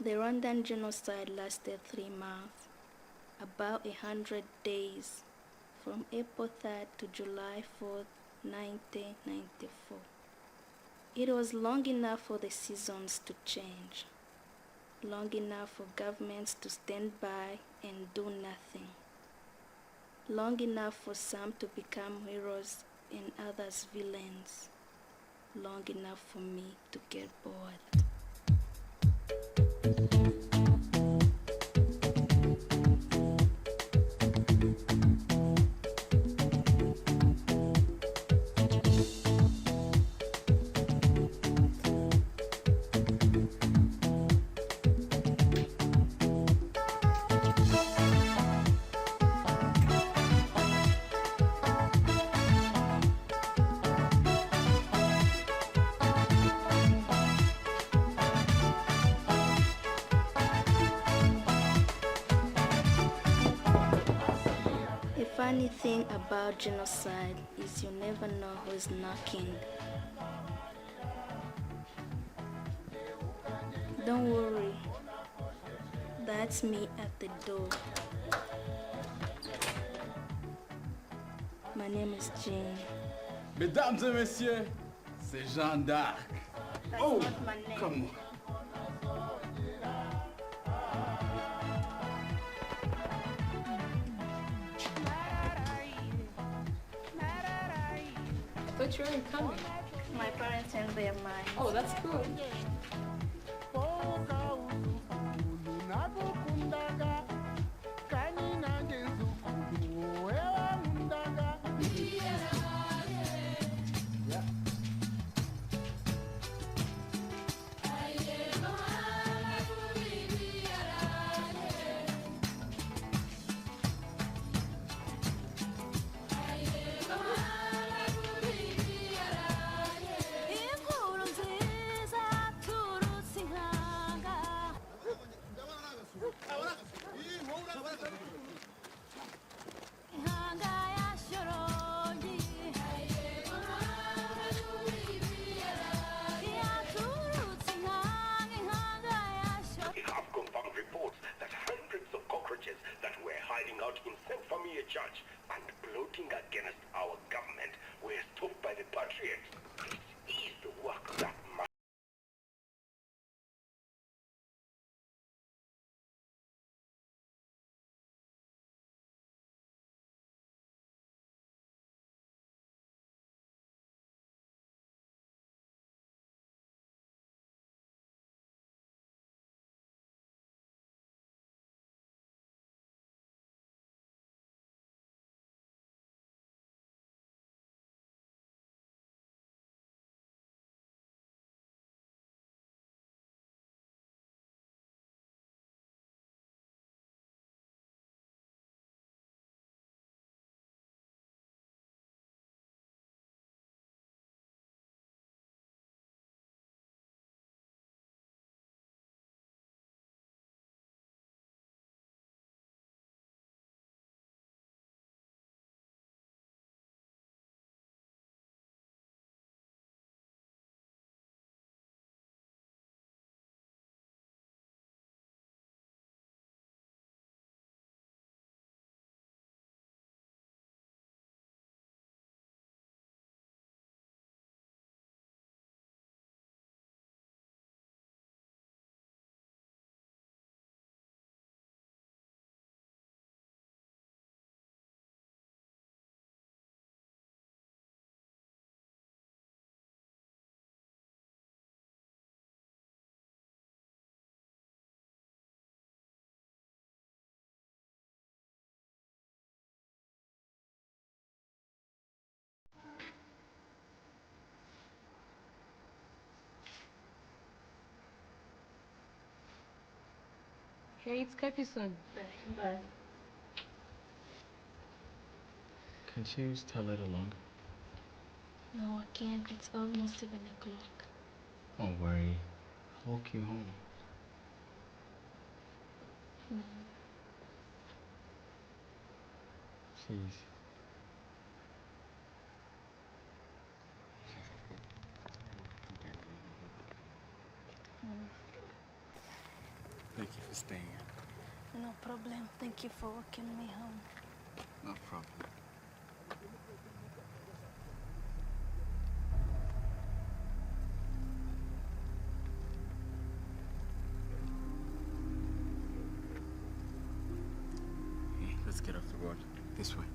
The Rwandan genocide lasted 3 months, about 100 days, from April 3rd to July 4th, 1994. It was long enough for the seasons to change, long enough for governments to stand by and do nothing, long enough for some to become heroes and others villains, long enough for me to get bored. The funny thing about genocide is you never know who's knocking. Don't worry, that's me at the door. My name is Jane. Mesdames et messieurs, c'est Jeanne d'Arc. That's Oh, not my name. come on. I thought you weren't coming. My parents changed their mind. Oh, that's cool. Church and plotting against our government were stopped by the patriots. This is the work that must. Hey, it's Kapi-san. Bye. Can't you stay a little longer? No, I can't. It's almost 7 o'clock. Don't worry. I'll walk you home. Please. staying here. No problem. Thank you for walking me home. No problem. Hey, let's get off the road. This way.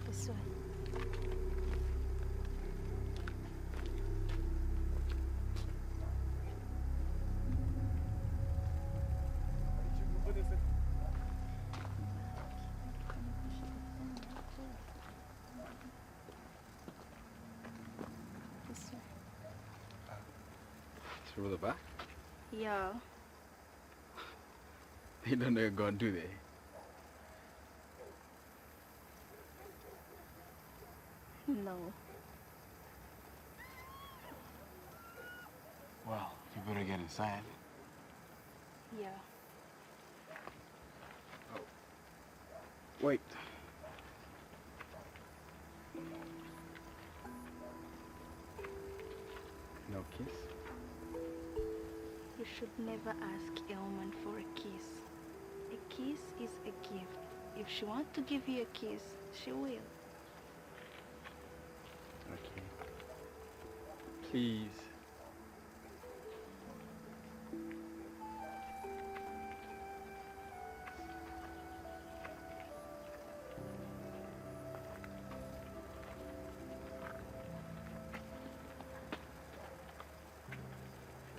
This way. This way. Through the back? Yeah. They don't know you're gone, do they? No. Well, you better get inside. Yeah. Wait. No kiss? You should never ask a woman for a kiss. A kiss is a gift. If she wants to give you a kiss, she will. Okay. Please.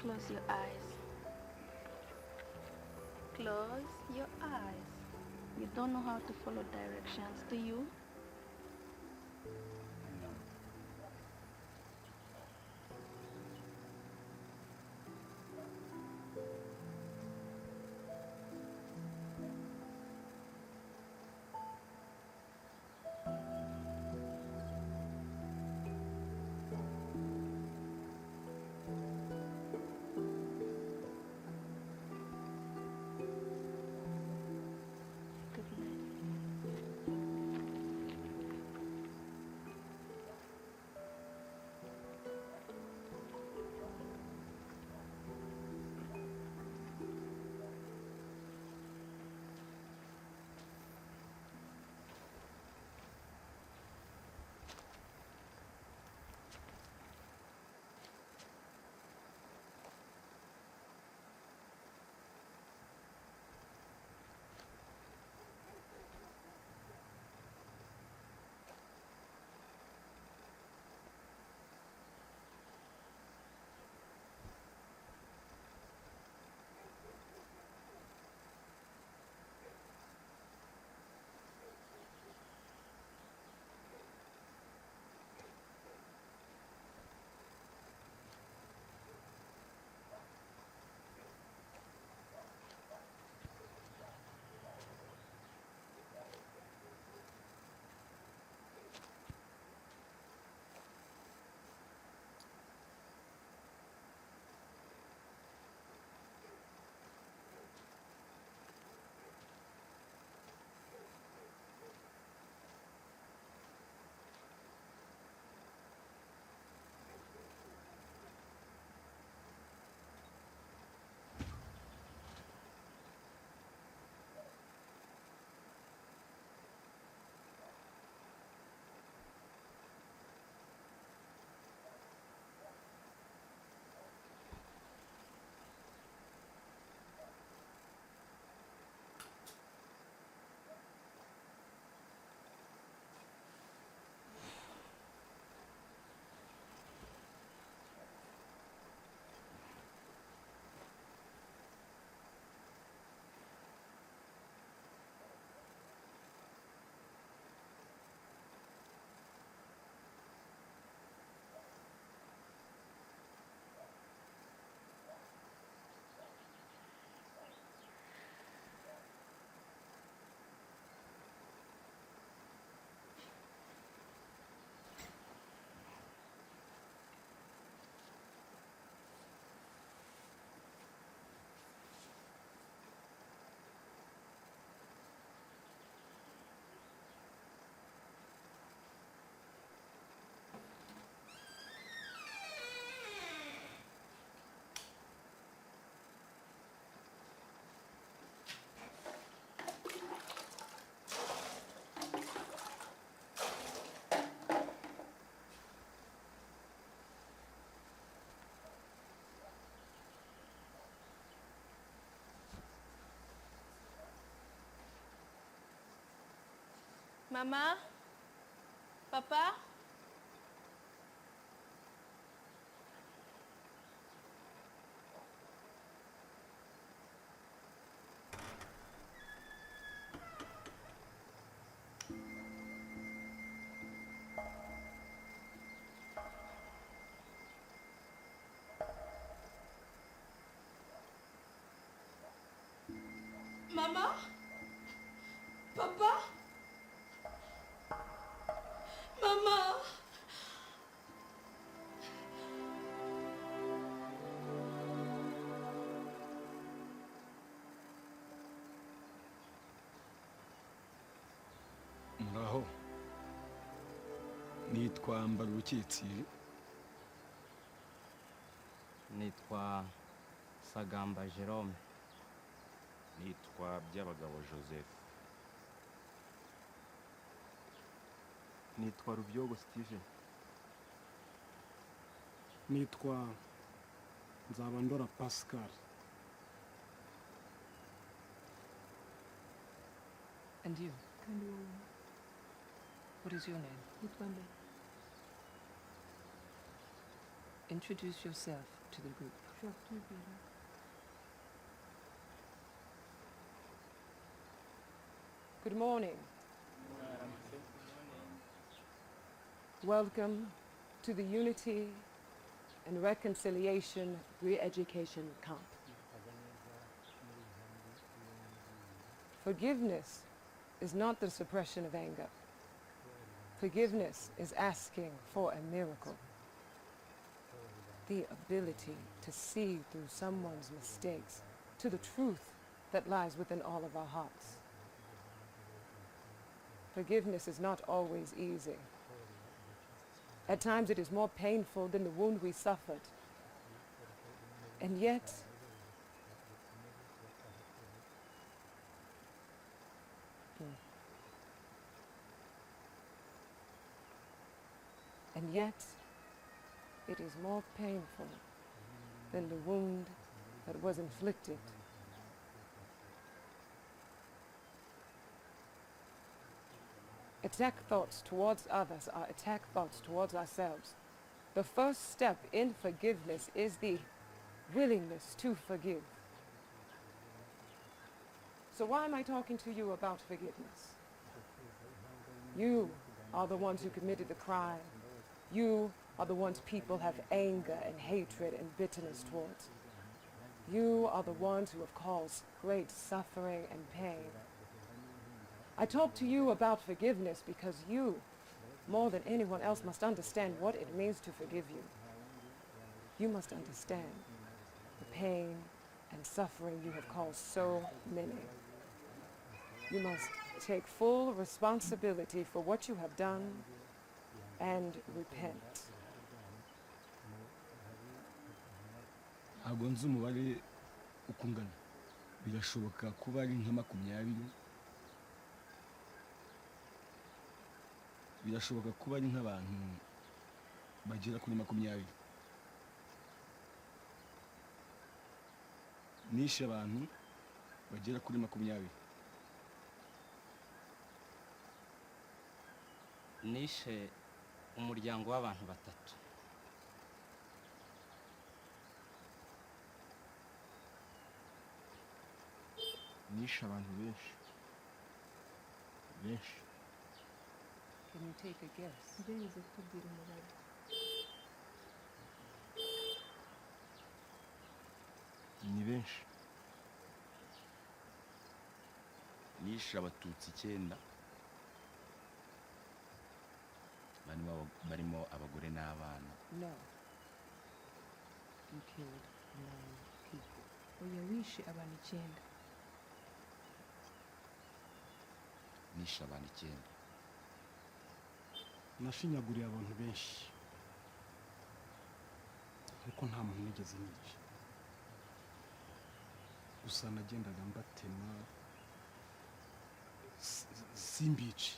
Close your eyes. Close your eyes. You don't know how to follow directions, do you? No. Good night. Mama? Papa? Mama? Papa? Mama? Muraho. Nitwa Mbarukitsi. Nitwa Sagamba Jerome. Nitwa Byabagabo Joseph. Nitwa Rubyogo Steven. Nitwa Nzabandora Pascal. And you? What is your name? Introduce yourself to the group. Good morning. Welcome to the Unity and Reconciliation Re-Education Camp. Forgiveness is not the suppression of anger. Forgiveness is asking for a miracle. The ability to see through someone's mistakes to the truth that lies within all of our hearts. Forgiveness is not always easy. At times it is more painful than the wound we suffered. And yet, it is more painful than the wound that was inflicted. Attack thoughts towards others are attack thoughts towards ourselves. The first step in forgiveness is the willingness to forgive. So why am I talking to you about forgiveness? You are the ones who committed the crime. You are the ones people have anger and hatred and bitterness towards. You are the ones who have caused great suffering and pain. I talk to you about forgiveness because you, more than anyone else, must understand what it means to forgive you. You must understand the pain and suffering you have caused so many. You must take full responsibility for what you have done and repent. Ntabwo nzi umubare uko ungana. Birashoboka kuba ari nka 20. Birashoboka kuba ari nk'abantu bagera kuri 20. Nishe abantu bagera kuri 20. Nishe umuryango w'abantu 3. Nishe abantu benshi. Can you take a guess? Ni benshi. Nishe abatutsi 9. Barimo abagore n'abana. No. You killed 9 people. Oya wishe abantu 9. Nishe abantu 9. Nashinyaguriye abantu benshi. Ariko nta muntu nigeze nica. Gusa nagendaga mbatema simbici.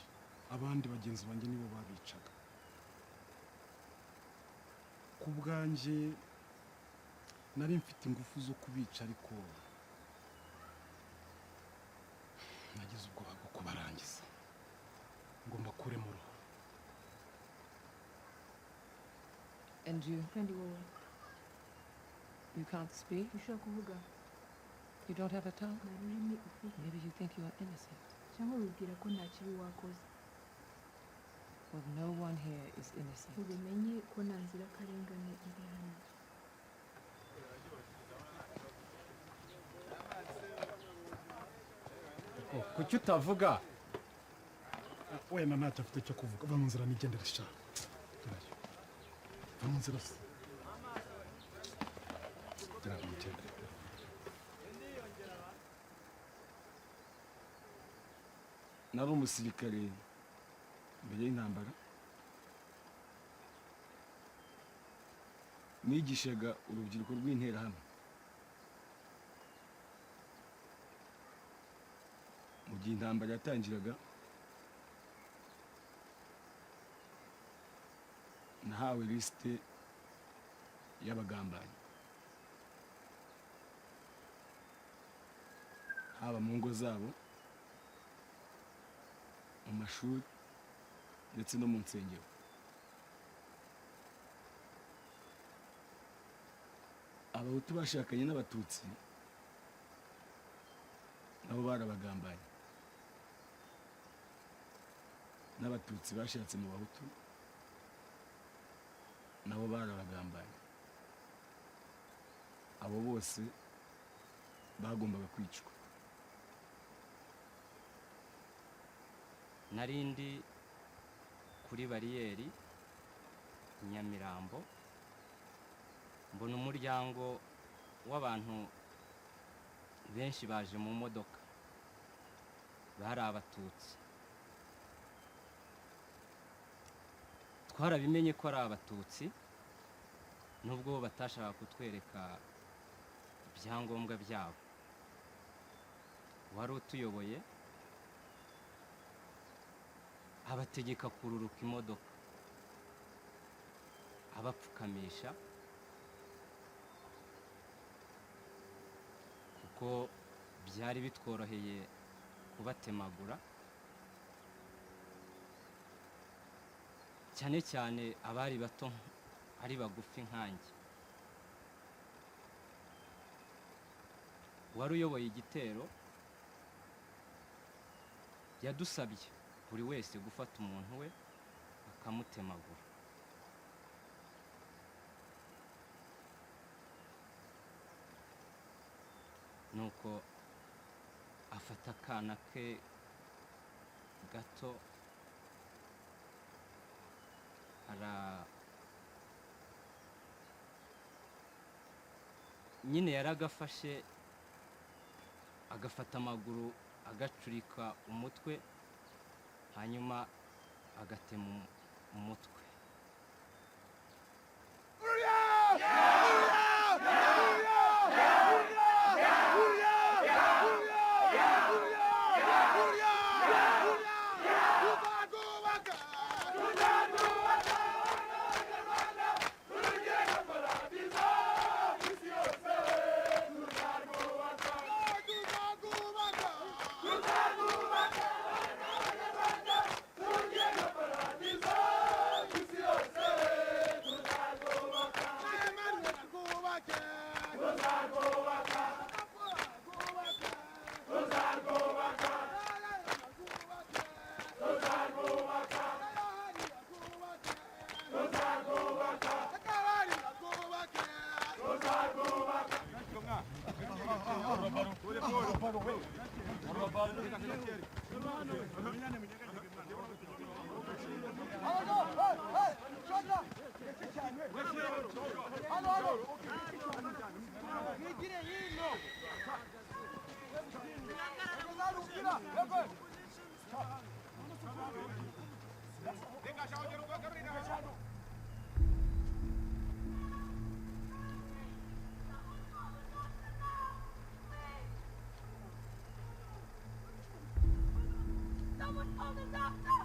Abandi bagenzi banjye nibo babicaga. Ku bwanjye nari mfite ingufu zo kubica ariko nagize ubwoba bwo kubarangiza. ngo mbakuremo uruhu. And you? kandi wowe You can't speak? ushobora kuvuga You don't have a tongue? nta rurimi ufite Maybe you think you are innocent. cyangwa wibwira ko nta kibi wakoze Well, no one here is innocent. ubimenye ko nta nzirakarengane iri hano kuki utavuga wenda ntacyo afite cyo kuvuga. Va mu nzira nigendere sha. Va mu nzira se. Gira ngo nigendere. nari umusirikare mbere y'intambara, nigishaga urubyiruko rw'interahamwe. mu gihe intambara yatangiraga nahawe lisite y'abagambanyi, haba mu ngo zabo, mu mashuri ndetse no mu nsengero. abahutu bashakanye n'abatutsi nabo barabagambanyi, n'abatutsi bashatse mu bahutu nabo barabagambanyi. abo bose bagombaga kwicwa. narindi kuri bariyeri Nyamirambo, mbona umuryango w'abantu benshi baje mu modoka, bari abatutsi. twarabimenye ko ari abatutsi nubwo batashaka kutwereka ibyangombwa byabo. wari utuyoboye abategeka kururuka imodoka, abapfukamisha kuko byari bitworoheye kubatemagura, cyane cyane abari bato ari bagufi nkanjye. wari uyoboye igitero yadusabye buri wese gufata umuntu we akamutemagura. nuko afata akana ke gato nyine yaragafashe agafata amaguru agacurika umutwe, hanyuma agatema umutwe. Someone call the doctor!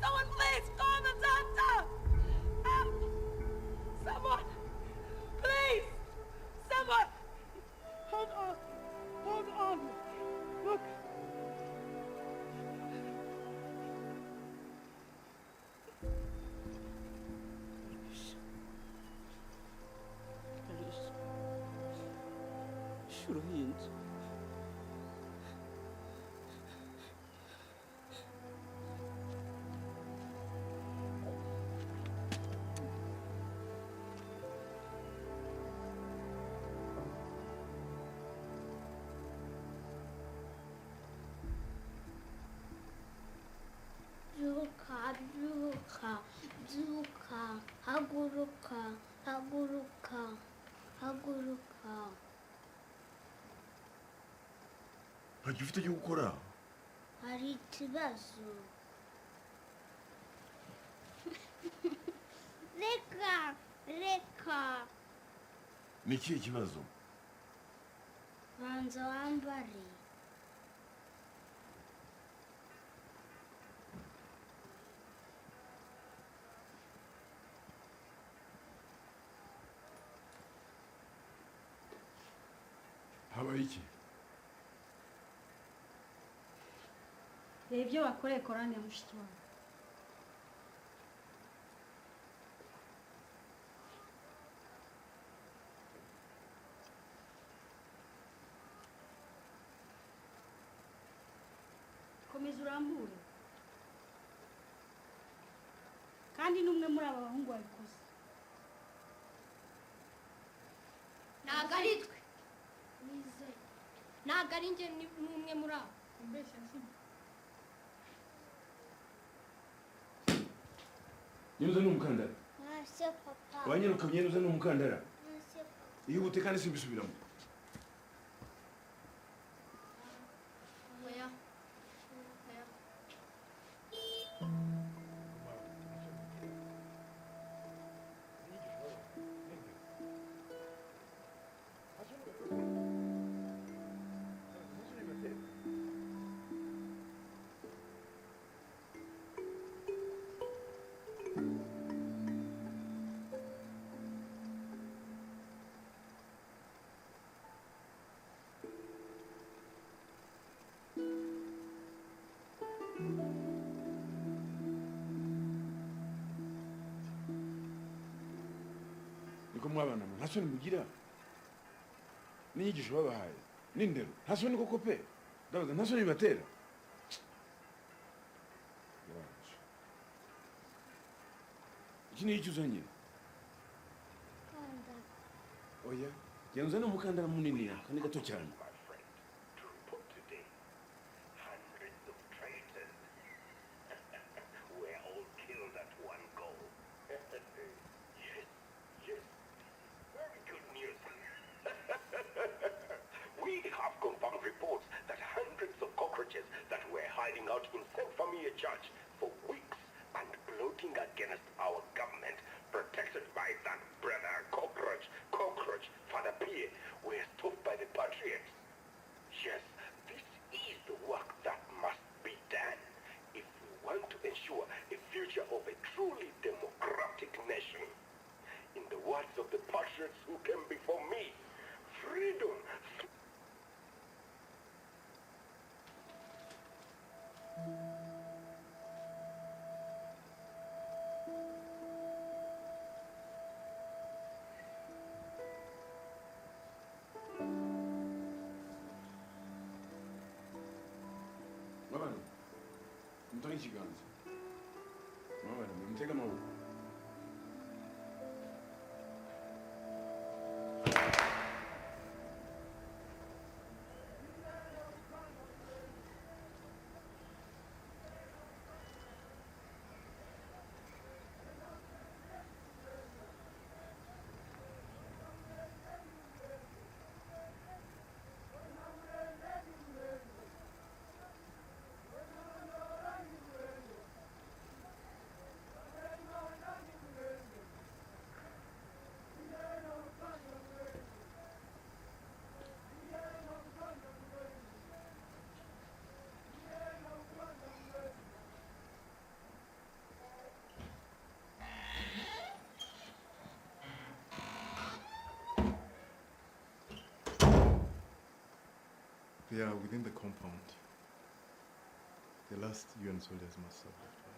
Someone please call the doctor! Someone! Please! Someone! Hold on! Look! ufashe uruhinja. Byuka, byuka, byuka, haguruka, haguruka, haguruka. ntacyo ufite cyo gukora. Hari ikibazo. Reka, reka. ni ikihe kibazo? Banza wambare. habaye iki? reba ibyo wakoreye korani ya mushiki wawe. komeza urambure kandi n'umwe muri aba bahungu wabikoze. ntabwo ari twe ntabwo ari njye n'umwe muri abo. nyenuza ni umukandara. Ntashye papa. wanyiruka nyenuza ni umukandara. Ntashye papa. ihute kandi simbisubiramo. oya niko mwabana mwe nta soni mugira n'inyigisho babahaye n'indero nta soni koko pe ndabaza nta soni bibatera. iki ni iki uzanye? Kanda. oya nyenuza ni umukandara munini kandi gato cyane. We have confirmed reports that hundreds of cockroaches that were hiding out in St. Famille Church for weeks and plotting against our government, protected by that brother cockroach, Father Pierre, were stopped by the patriots. Yes, this is the work that must be done if we want to ensure a future of a truly democratic nation. In the words of the patriots who came before me, freedom. mwabana mutonye ikiganza. mwabana mutega amaboko. They are within the compound. The last UN soldiers must have left by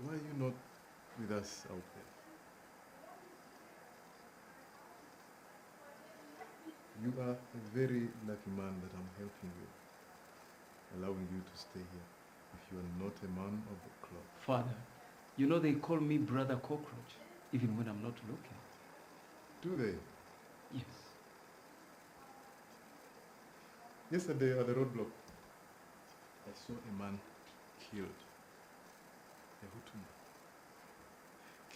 now. Why are you not with us out there? You are a very lucky man that I'm helping you, allowing you to stay here. If you are not a man of the club. Father, you know they call me Brother Cockroach, even when I'm not looking. Do they? Yes. Yesterday at the roadblock, I saw a man killed. A Hutu man.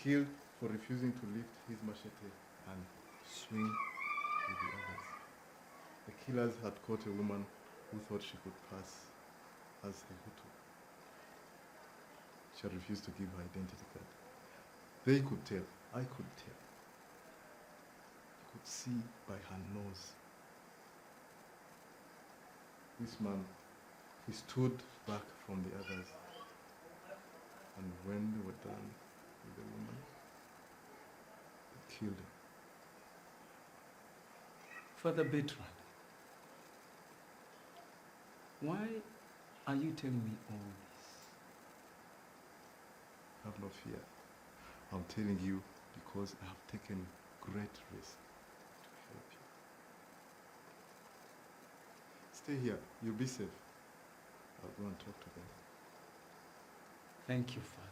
Killed for refusing to lift his machete and swing with the others. The killers had caught a woman who thought she could pass as a Hutu. She had refused to give her identity card. They could tell, I could tell. I could see by her nose. This man, he stood back from the others, and when they were done with the woman, they killed him. Father Bertrand, why are you telling me all this? Have no fear. I'm telling you because I have taken great risk to help you. Stay here. You'll be safe. I'll go and talk to them. Thank you, Father.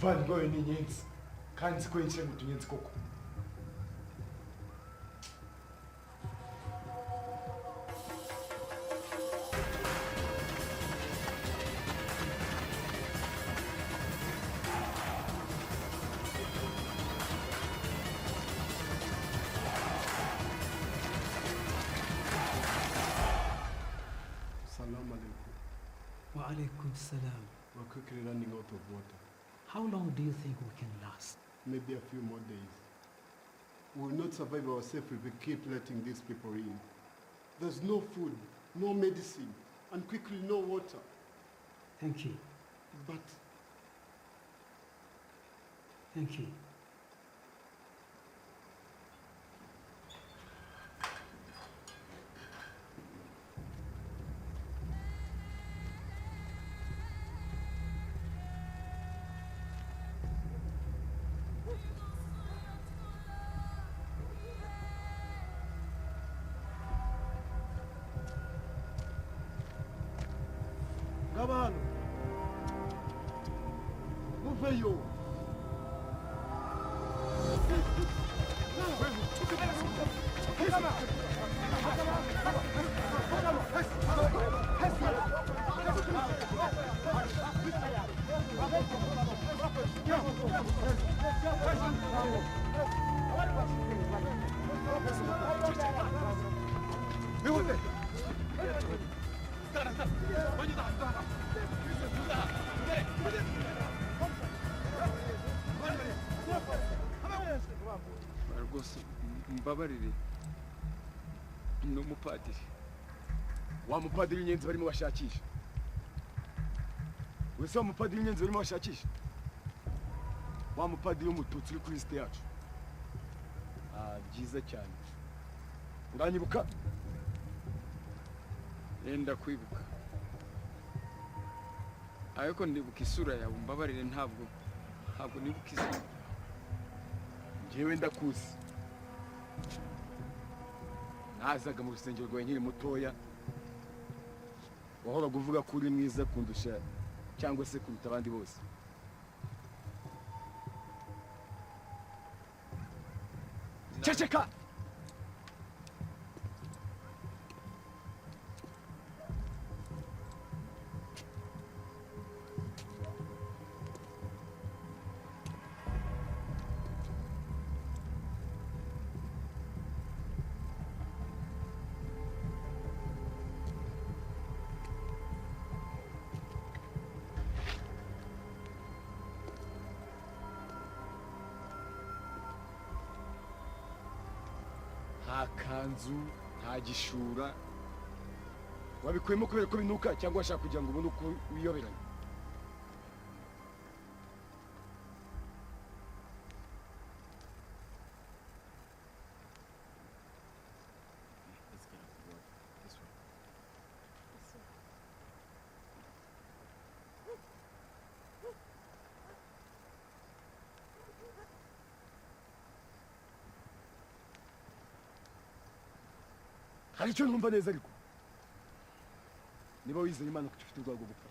muvandimwe we ni inyenzi kandi nzi ko yinjiye mu tunyenzi koko. Salam alaikum. Wa alaikum salam. We're quickly running out of water. How long do you think we can last? Maybe a few more days. We will not survive ourselves if we keep letting these people in. There's no food, no medicine, and quickly no water. Thank you. But... Thank you. Gabano, muveyo. rwose mbabarire ni umupadiri wa mupadiri inyenzi barimo bashakisha wese wa mupadiri inyenzi barimo bashakisha wa mupadiri w'umututsi uri kuri lisite yacu byiza cyane uranyibuka yenda kwibuka ariko ndibuka isura yawe mbabarire ntabwo nibuka izina njyewe ndakuzi nazaga mu rusengero rwawe nkiri mutoya wahoraga uvuga ko uri mwiza kundusha cyangwa se kuruta abandi bose. Ceceka! Nta kanzu, nta gishura, wabikuyemo kubera ko binuka cyangwa washaka kugira ngo ubone uko wiyoberanya? Hari icyo ntumva neza ariko niba wizeye Imana ko ufite urwago gupfa,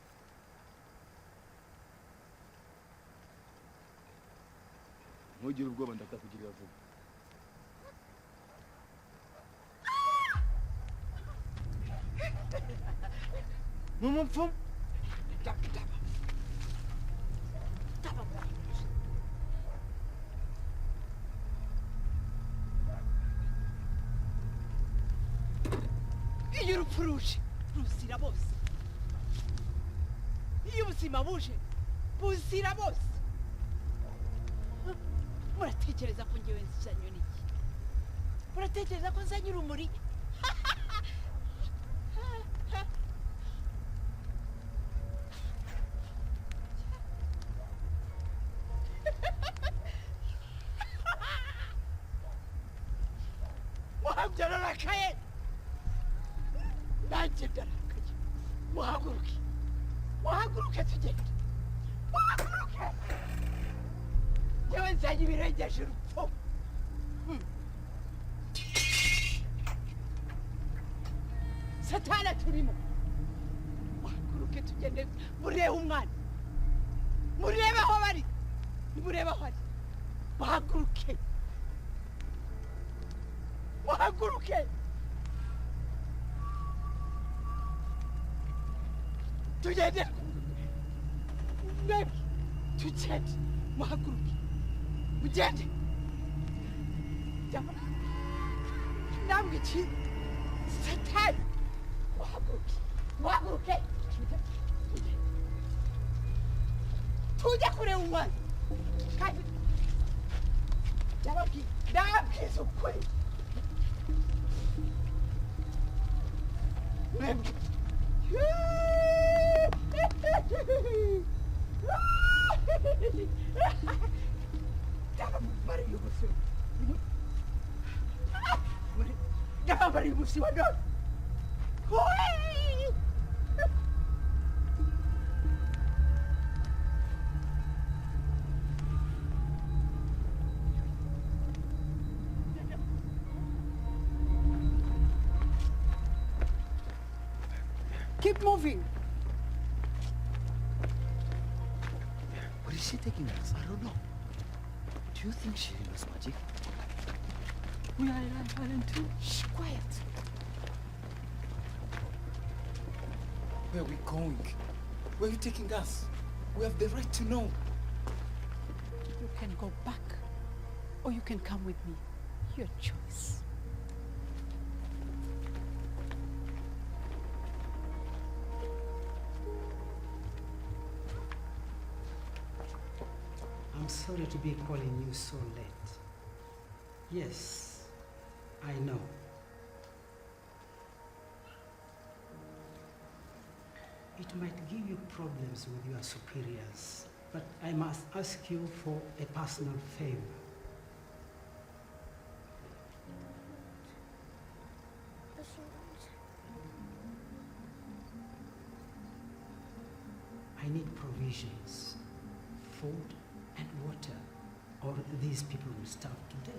ntugire ubwoba ndakakugirira vuba. Mumupfumu iyo urupfu ruje ruzira bose, iyo ubuzima buje buzira bose. Muratekereza ko ngewe nzanye n'iki? Muratekereza ko nzanye urumuri? Muhabyararakaye nanjye ndarakaye. Muhaguruke, muhaguruke tugende, muhaguruke. Ngewe nzanye ibirengeje urupfu. Satana turimo. Muhaguruke tugende, murebe umwana, murebe aho bari, murebe aho ari. Muhaguruke, muhaguruke. Tugende, mwebwe tugende, muhaguruke, mugende. Namwe iki? Satani, muhaguruke, muhaguruke. Tujya kureba umwana kandi ndababwiza ukuri. Mwebwe ndabamariye ubusi, ndabamariye ubusi wa none. Keep moving. What is she taking us? I don't know. Do you think she knows magic? We are in Ireland too. Shh, quiet. Where are we going? Where are you taking us? We have the right to know. You can go back, or you can come with me. Your choice. I'm sorry to be calling you so late. Yes, I know. It might give you problems with your superiors, but I must ask you for a personal favor. I need provisions, food and water, or these people will starve to death.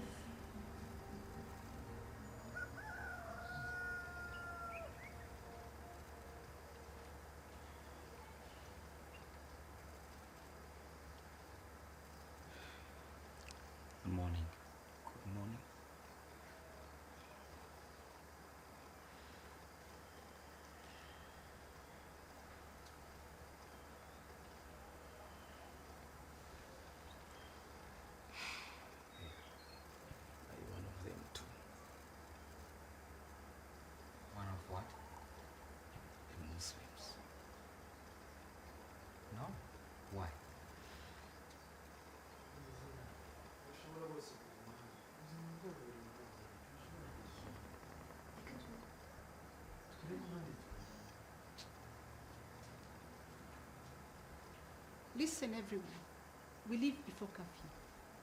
morning. Good morning. Are you one of them too? One of what? The Muslims. No? Why? Listen, everyone. We leave before curfew.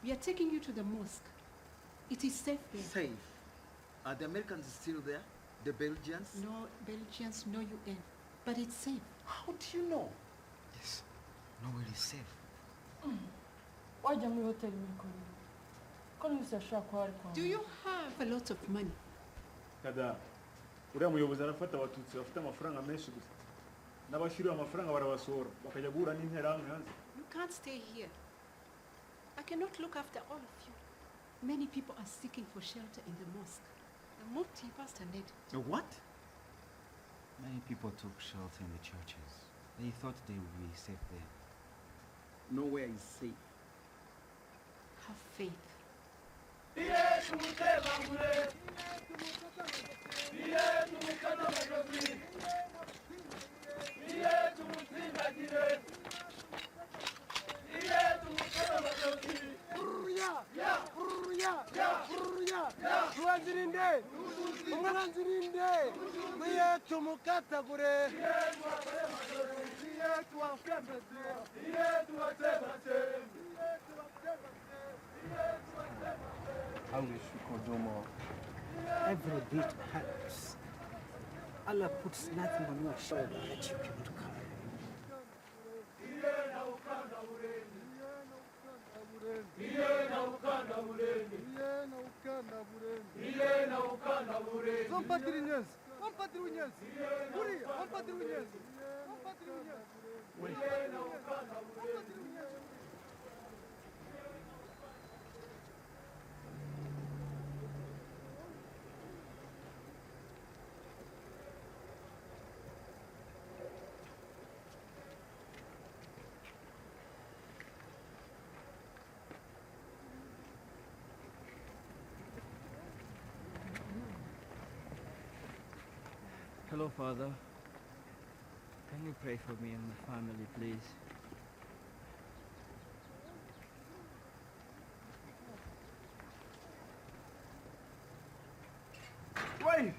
We are taking you to the mosque. It is safe there. Safe? Are the Americans still there? The Belgians? No Belgians, no UN. But it's safe. How do you know? Yes. Nowhere is safe. Wajya muri hoteli muri Kongo. Ko nise ashaka kwa ari kwa. Do you have a lot of money? Kada uriya muyobozi arafata abatutsi bafite amafaranga menshi gusa n'abashyiriwe amafaranga barabasohora bakajya guhura n'interahamwe hanze. You can't stay here. I cannot look after all of you. Many people are seeking for shelter in the mosque. The Mufti, Pastor Ned. The what? Many people took shelter in the churches. They thought they would be safe there. Nowhere is safe. Have faith. Tuwazirinde, umwanzirinde, mwiye tumukatagure. I wish we could do more. Every bit helps. Allah puts nothing on your shoulder that you cannot carry. Hello, Father. Can you pray for me and my family, please? Wait!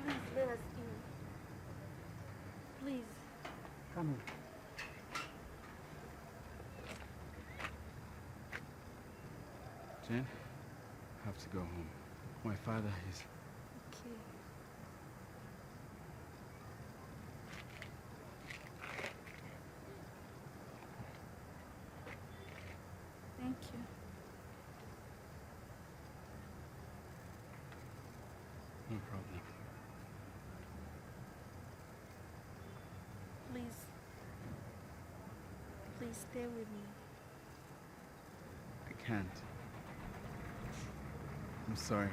Please let us in. Please. Come in. Jen, I have to go home. My father is... Okay. Thank you. No problem. Please. Please stay with me. I can't. I'm sorry.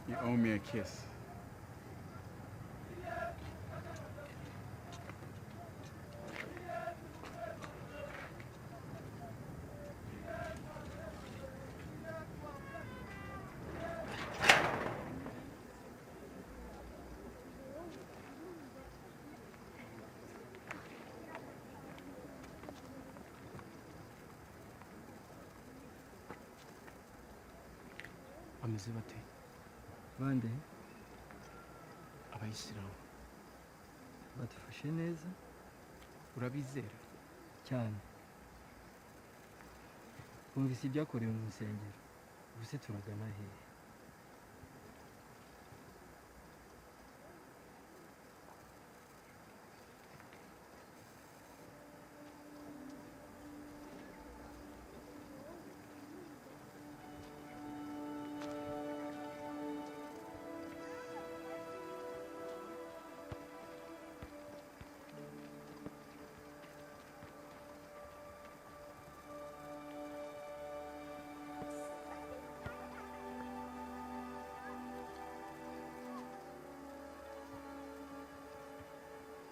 You owe me a kiss. Bameze bate? Bande Abayisilamu badufashe neza urabizera? cyane. Twumvise ibyakorewe mu rusengero. Ubuse turagana hehe?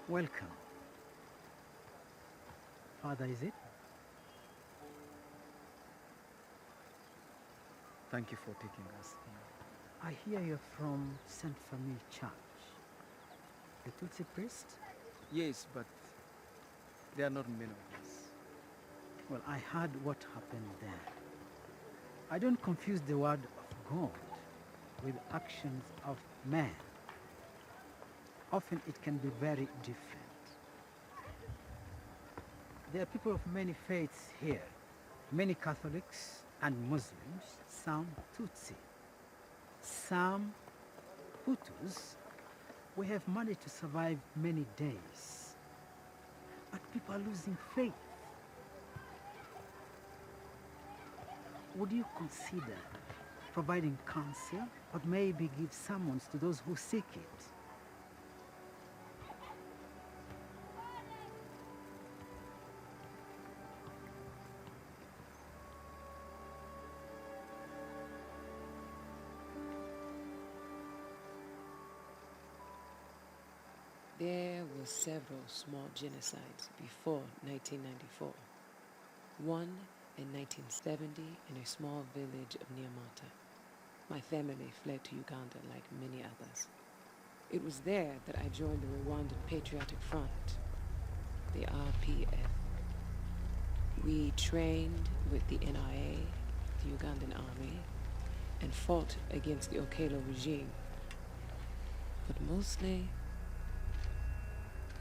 Welcome. Father, is it? Thank you for taking us here. I hear you're from Saint Famille Church. The Tutsi priest? Yes, but there are not many of us. Well, I heard what happened there. I don't confuse the word of God with actions of man. Often it can be very different. There are people of many faiths here, many Catholics and Muslims, some Tutsi, some Hutus. We have managed to survive many days, but people are losing faith. Would you consider providing counsel, or maybe give sermons to those who seek it? There were several small genocides before 1994. One in 1970 in a small village of Nyamata. My family fled to Uganda like many others. It was there that I joined the Rwandan Patriotic Front, the RPF. We trained with the NIA, the Ugandan army, and fought against the Okello regime. But mostly,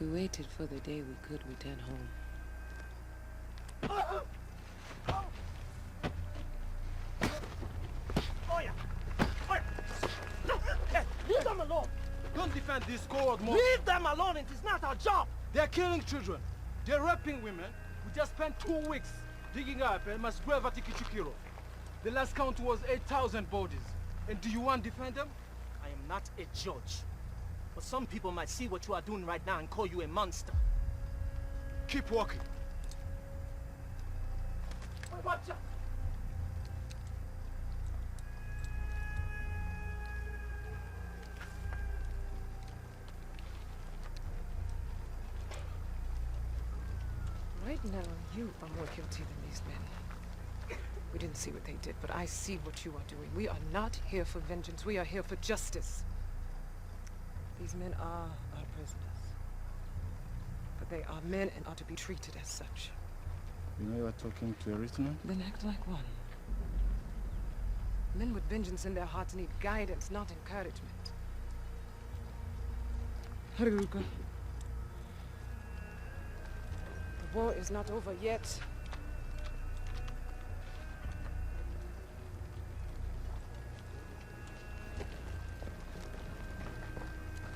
we waited for the day we could return home. Leave them alone! Don't defend this coward mob! Leave them alone! It is not our job! They're killing children. They're raping women. We just spent 2 weeks digging up a mass grave at Ikichikiro. The last count was 8,000 bodies. And do you want to defend them? I am not a judge. But some people might see what you are doing right now and call you a monster. Keep walking. Watch out! Right now, you are more guilty than these men. We didn't see what they did, but I see what you are doing. We are not here for vengeance. We are here for justice. These men are our prisoners. But they are men and ought to be treated as such. You know you are talking to a rich man? Then act like one. Men with vengeance in their hearts need guidance, not encouragement. Haruka. The war is not over yet.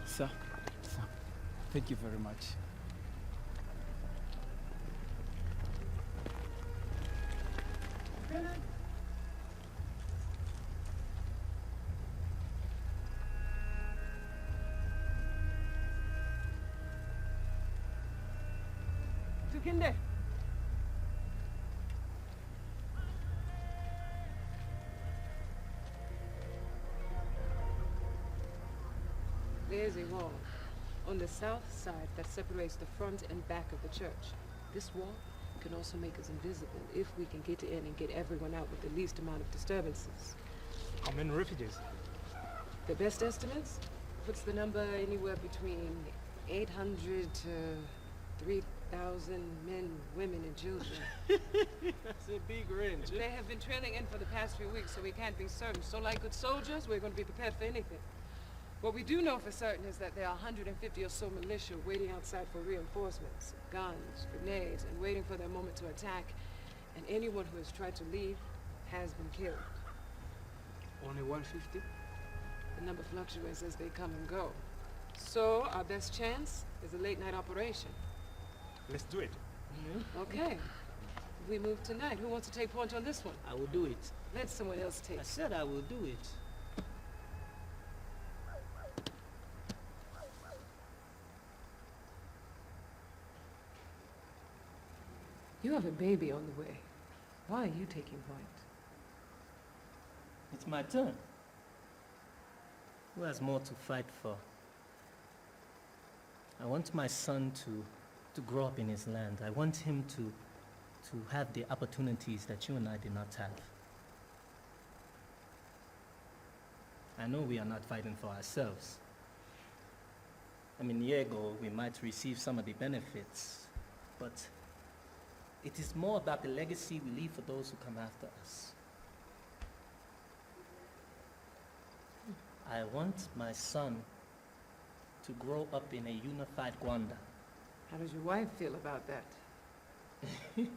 Sir, thank you very much. Tukinde! There's a wall on the south side that separates the front and back of the church. This wall can also make us invisible if we can get in and get everyone out with the least amount of disturbances. How many refugees? The best estimates puts the number anywhere between 800 to 3,000 men, women, and children. That's a big range. They have been trailing in for the past few weeks, so we can't be certain. So like good soldiers, we're going to be prepared for anything. What we do know for certain is that there are 150 or so militia waiting outside for reinforcements, guns, grenades, and waiting for their moment to attack. And anyone who has tried to leave has been killed. Only 150? The number fluctuates as they come and go. So our best chance is a late night operation. Let's do it. Okay. We move tonight. Who wants to take point on this one? I will do it. Let someone else take. I said I will do it. You have a baby on the way. Why are you taking point? It's my turn. Who has more to fight for? I want my son to grow up in his land. I want him to have the opportunities that you and I did not have. I know we are not fighting for ourselves. I mean, a year ago, we might receive some of the benefits, but it is more about the legacy we leave for those who come after us. I want my son to grow up in a unified Rwanda. How does your wife feel about that? She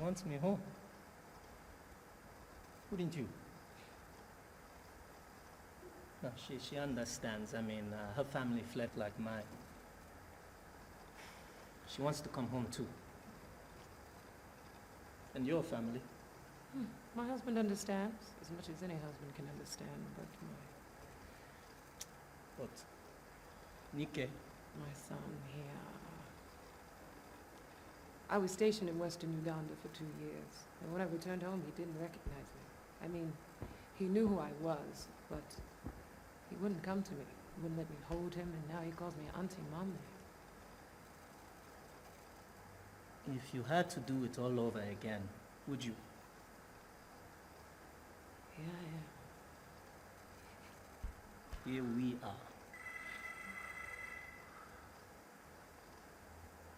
wants me home. Wouldn't you? No, she understands. I mean, her family fled like mine. She wants to come home too. And your family? My husband understands, as much as any husband can understand, but Nike? My son, I was stationed in Western Uganda for 2 years, and when I returned home, he didn't recognize me. I mean, he knew who I was, but he wouldn't come to me. He wouldn't let me hold him, and now he calls me Auntie Mommy. If you had to do it all over again, would you? Yeah. Here we are.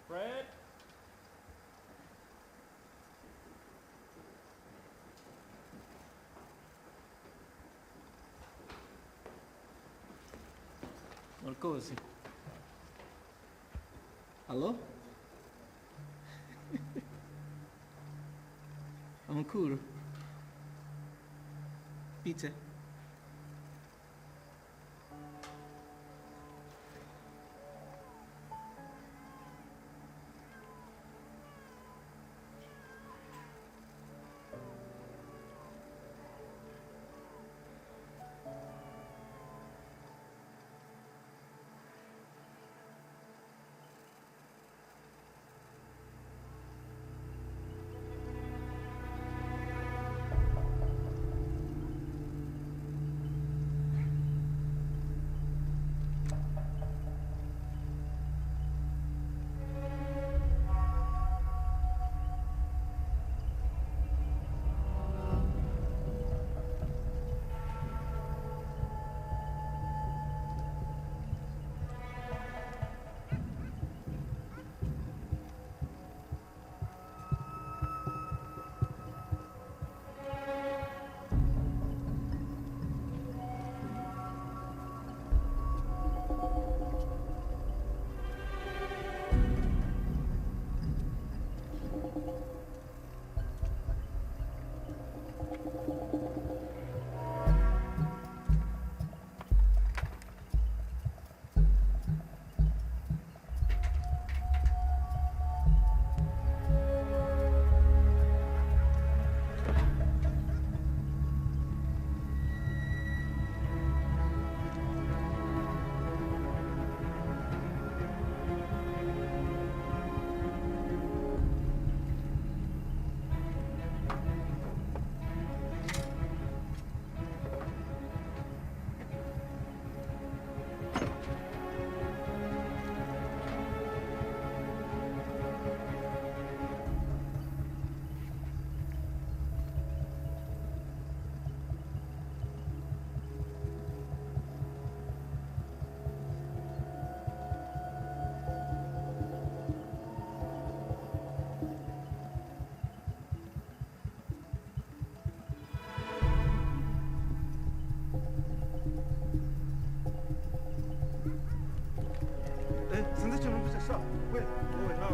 Fred? Olkosi. Hello? I'm cool. Peter.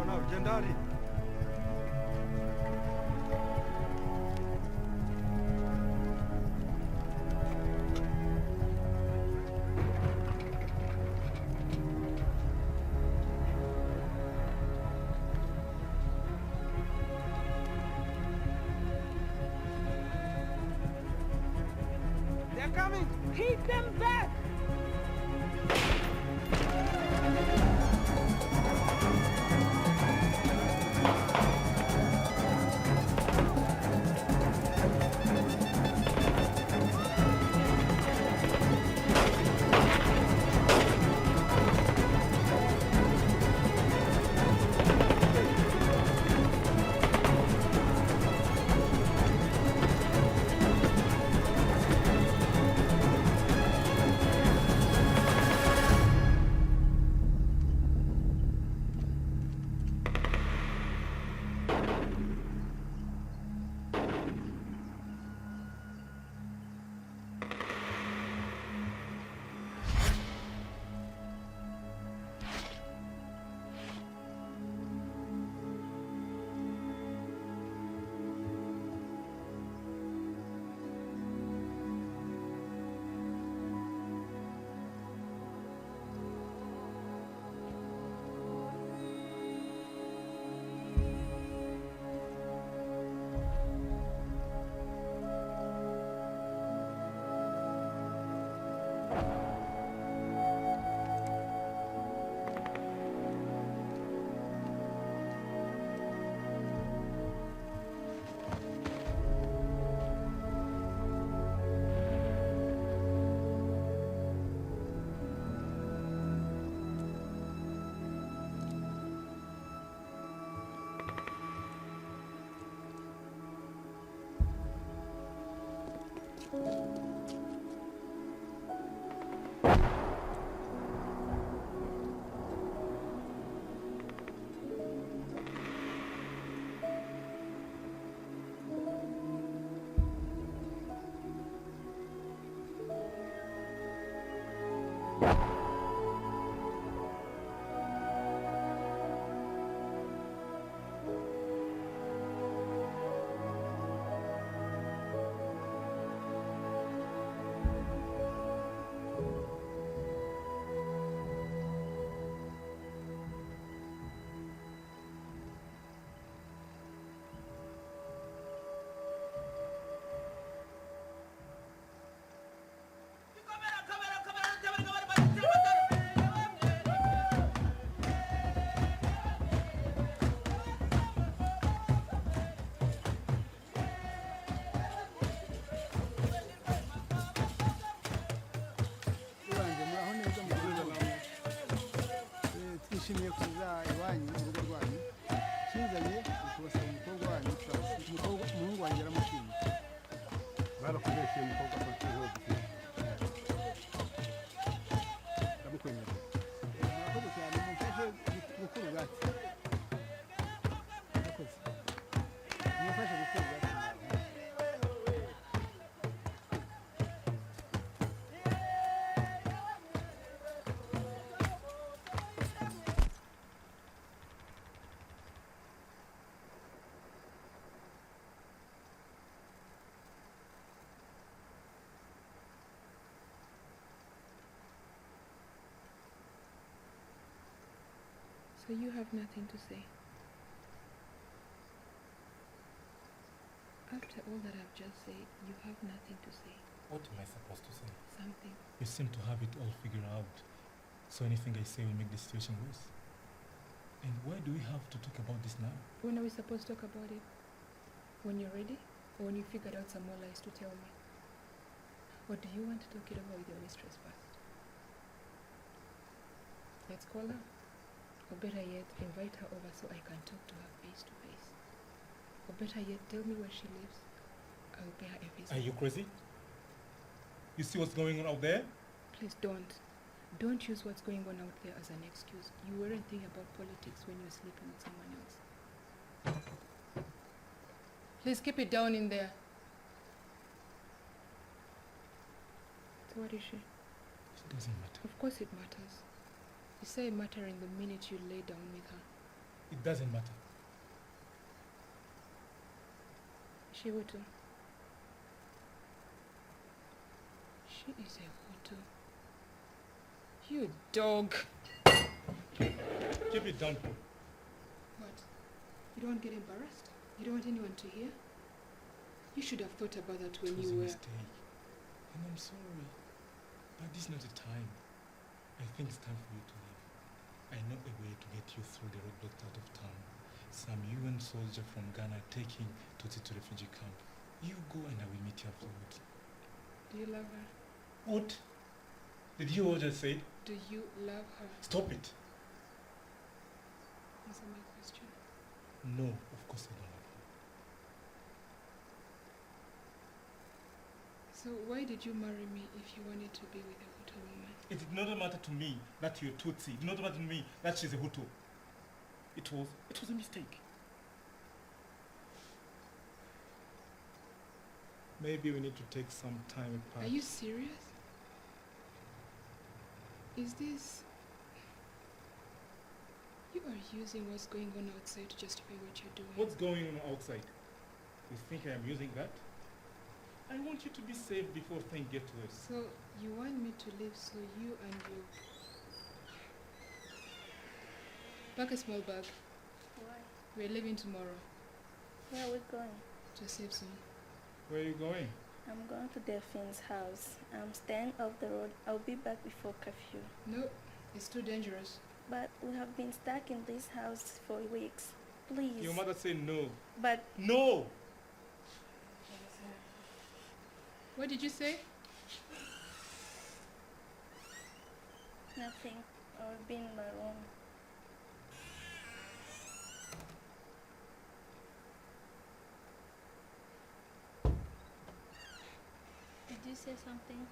No, Jendari. They're coming! Keep them back! twishimiye kuza iwanyu mu rugo rwanyu kinzanye ukubasaba umukobwa wanyu umuhungu wanjye aramushimye barakubeshye umukobwa ko turiho gufite ndamukwemerera murakoze cyane mumfashe gukura ubwatsi murakoze mumfashe gukura ubwatsi So you have nothing to say? After all that I've just said, you have nothing to say. What am I supposed to say? Something. You seem to have it all figured out. So anything I say will make the situation worse. And why do we have to talk about this now? When are we supposed to talk about it? When you're ready? Or when you figured out some more lies to tell me? Or do you want to talk it over with your mistress first? Let's call her. Or better yet, invite her over so I can talk to her face to face. Or better yet, tell me where she lives. I'll pay her a visit. Are you crazy? You see what's going on out there? Please don't. Don't use what's going on out there as an excuse. You weren't thinking about politics when you were sleeping with someone else. Please keep it down in there. So what is she? It doesn't matter. Of course it matters. You say mattering the minute you lay down with her. It doesn't matter. She Hutu. She is a Hutu. You dog. Keep it down. What? You don't get embarrassed? You don't want anyone to hear? You should have thought about that when you were... It was a mistake. And I'm sorry. But this is not the time. I think it's time for you to leave. I know a way to get you through the roadblocks out of town. Some UN soldier from Ghana taking Tutsi to refugee camp. You go and I will meet you afterwards. Do you love her? What? Did you all just say? Do you love her? Stop it. Answer my question. No, of course I don't love her. So why did you marry me if you wanted to be with a Hutu woman? It did not matter to me that you're Tutsi. It did not matter to me that she's a Hutu. It was a mistake. Maybe we need to take some time apart. Are you serious? Is this... You are using what's going on outside to justify what you're doing. What's going on outside? You think I am using that? I want you to be safe before things get worse. So, you want me to leave so you and you... Pack a small bag. Why? We're leaving tomorrow. Where are we going? To a safe zone. Where are you going? I'm going to Delphine's house. I'm staying off the road. I'll be back before curfew. No, it's too dangerous. But we have been stuck in this house for weeks. Please. Your mother said no. But... No! What did you say? Nothing. I'll be in my room. say something?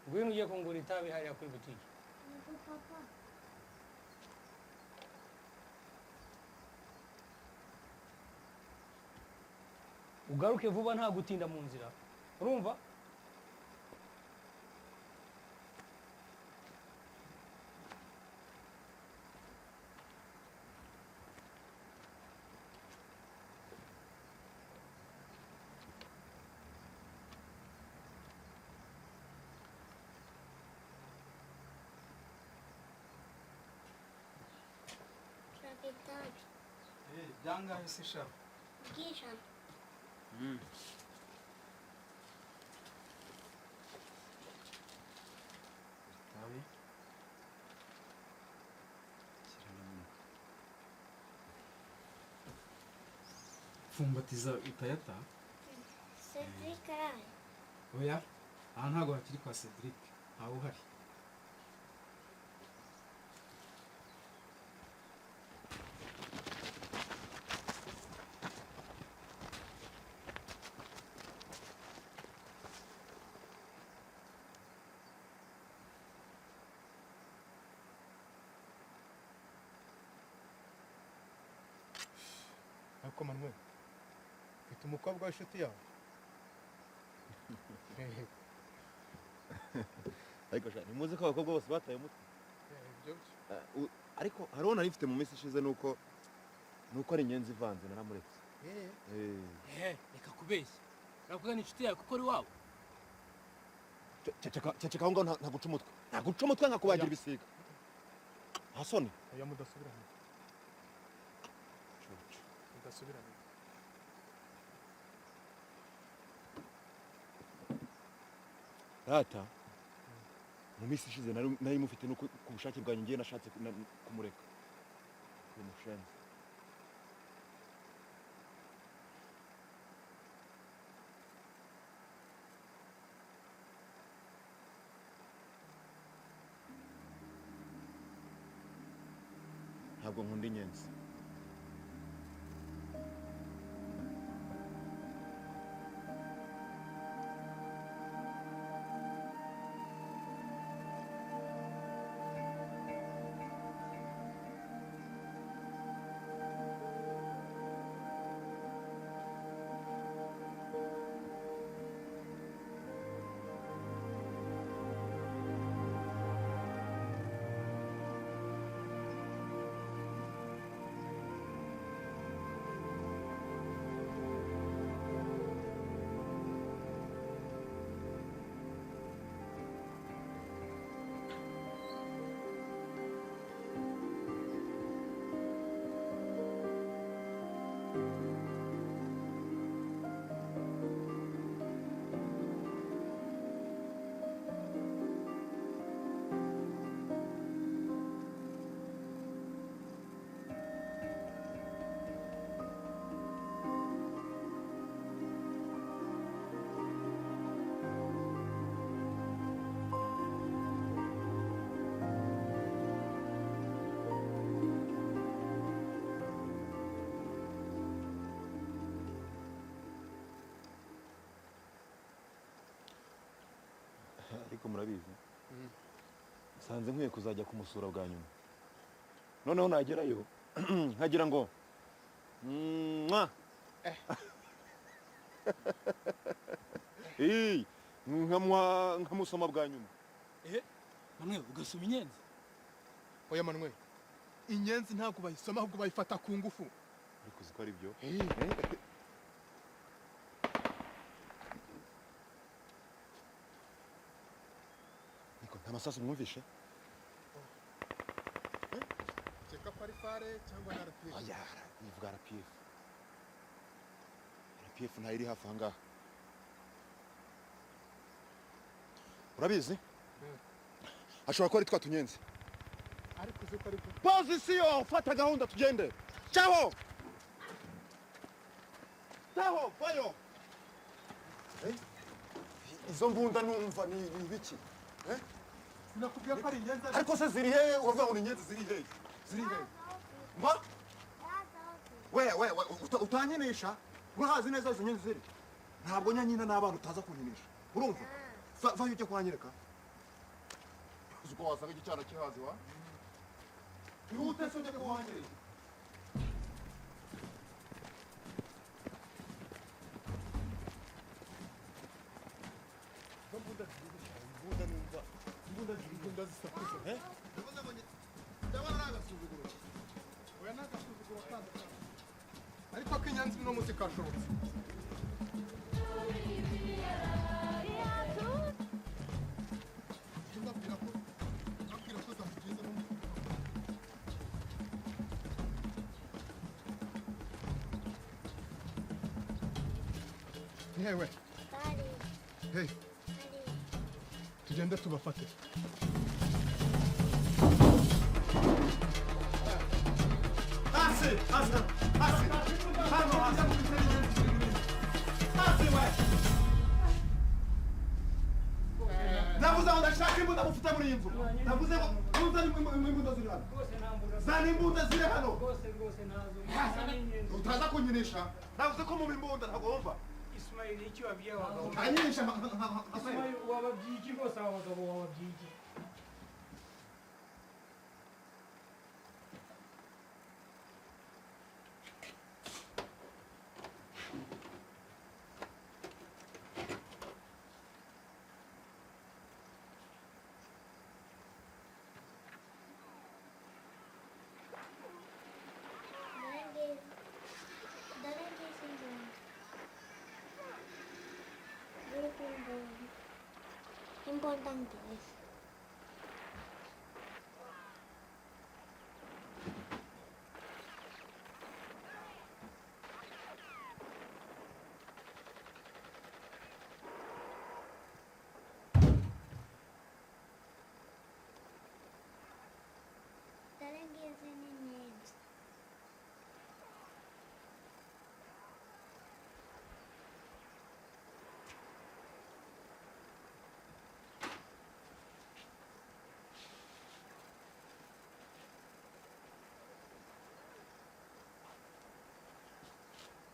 Ngwino ugiye kungura itabi hariya kuri butike. Ugaruke vuba nta gutinda mu nzira. Urumva? Itabi. Jangahe se sha? Gishan. Tabi. Fumbatiza utayata? Cedric arahe? Oya, aha ntago hakiri kwa Cedric. Ntawe uhari. Ariko Manuel, ufite umukobwa w'inshuti yawe? Ariko sha ntimuzi ko abakobwa bose bataye umutwe? Ariko hariho nari mfite mu minsi ishize nuko ari inyenzi ivanze naramuretse. Reka kubeshya. Uravuga ni inshuti yawe kuko ari wawe? Ceceka aho ngaho ntaguca umutwe. Ntaguca umutwe nkakubagira ibisiga. Hasoni. Oya mudasubirana. Mudasubirana. Data. Mu minsi ishize nari mufite no ku bushake bwanjye ngiye nashatse kumureka. Kumushenza. Ntabwo nkunda inyenzi. Ariko murabizi. Sanze nkwiye kuzajya kumusura bwa nyuma. noneho nagerayo nkagira ngo nkamusoma bwa nyuma. Manuel ugasoma inyenzi? Oya Manuel, inyenzi ntabwo bayisoma ahubwo bayifata ku ngufu. Ariko uzi ko ari byo? Niko nta masasu mwumvishe? Cheka ko ari fare cyangwa na RPF? Oya, nivuga RPF. RPF ntayo iri hafi ahangaha. Urabizi? Ashobora kuba ari twa tunyenzi. Ariko uzi ko ari Position, fata gahunda tugende. Ciao! Ciao, vayo! Izo mbunda numva ni ibiki? Sinakubwiye ko ari inyenzi. Ariko se ziri hehe? Uvuga ngo ni inyenzi ziri hehe? Ziri hehe? Mba? We, utanyinisha? Urahazi neza izo nyenzi ziri? Ntabwo nyanyina n'abana utaza kunyinisha. Urumva? Vayo ujye kwanyereka. Uzi ko wasanga igicyana kihazi wa? Ihute se ujye kwanyereka. Imbunda zisakuza. Ndabona nagasuzuguro. Oya nagasuzuguro kandi. Ariko akinyanzi no munsi kashobotse. Yewe. Hey. Tugende tubafate. Navuze ngo ndashaka imbunda mufite muri iyi nzu. Navuze ngo muzane imbunda ziri hano. Zana imbunda ziri hano. Utaza kunyinisha. Navuze ko mu imbunda ntabwo wumva. Ismail icyo wabwiye abagabo. Kanyinisha Ismail wababwiye iki rwose abagabo wababwiye iki? Importantes.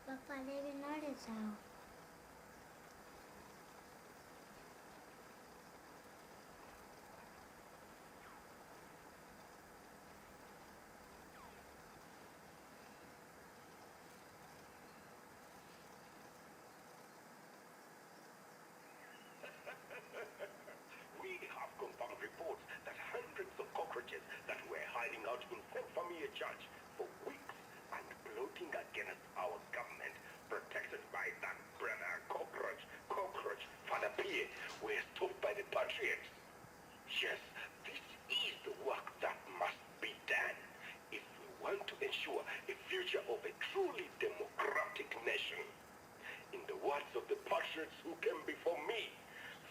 Papá debe no rezar. We have confirmed reports that hundreds of cockroaches that were hiding out in St. Famille Church for weeks and plotting against our government, protected by that brother cockroach, Father Pierre, were stopped by the patriots. Yes, this is the work that must be done if we want to ensure a future of a truly democratic nation. In the words of the patriots who came before me,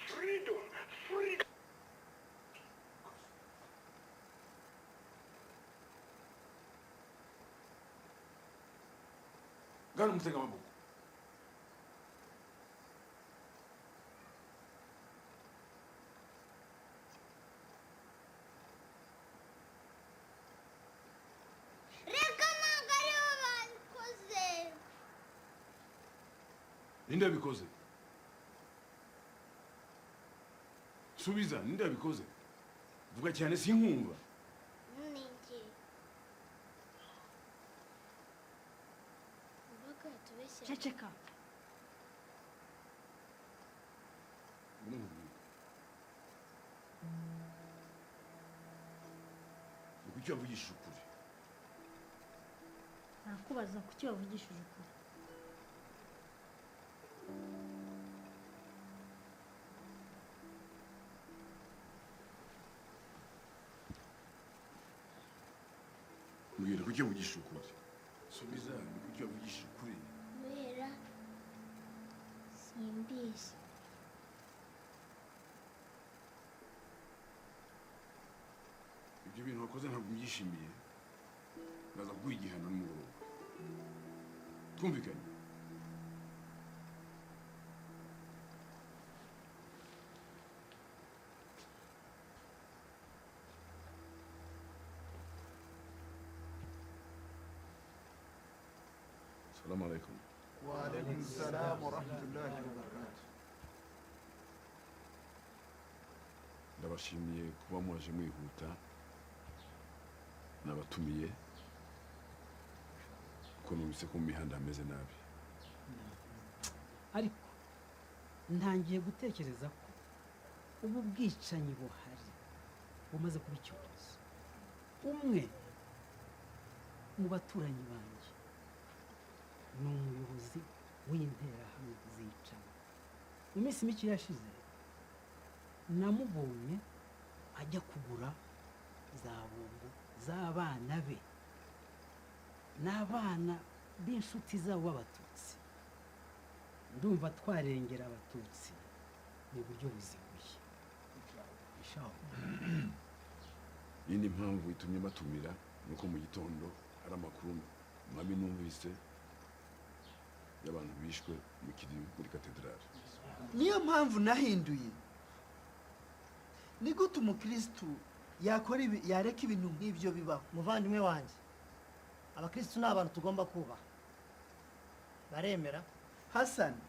freedom, freedom. Gana umutega amaboko. Ninde yabikoze? Subiza, ninde yabikoze? Vuga cyane sinkumva. Ninjye. ceceka kuki wavugishije ukuri nakubaza kuki wavugishije ukuri mbwira kuki wavugishije ukuri subiza kuki wavugishije ukuri kubera simbizi ibyo bintu wakoze ntabwo mbyishimiye ndaza kuguha igihano nimugoroba twumvikanye salamu alaikum وعليكم السلام ورحمة الله وبركاته. ndabashimiye kuba mwaje mwihuta nabatumiye kuko numvise ko mu mihanda hameze nabi ariko ntangiye gutekereza ko ubu bwicanyi buhari bumaze kuba icyorezo umwe mu baturanyi banjye ni umuyobozi w'interahamwe zicana mu minsi mike yashize namubonye ajya kugura za bombo z'abana be n'abana b'inshuti zabo b'abatutsi ndumva twarengera abatutsi mu buryo buziguye yindi mpamvu itumye batumira nuko mu gitondo hari amakuru mabi numvise y'abantu bishwe mu kiri muri katedrali niyo mpamvu nahinduye ni gute umukristu yareka ibintu nk'ibyo bibaho muvandimwe wanjye abakristu ni abantu tugomba kubaha baremera hasani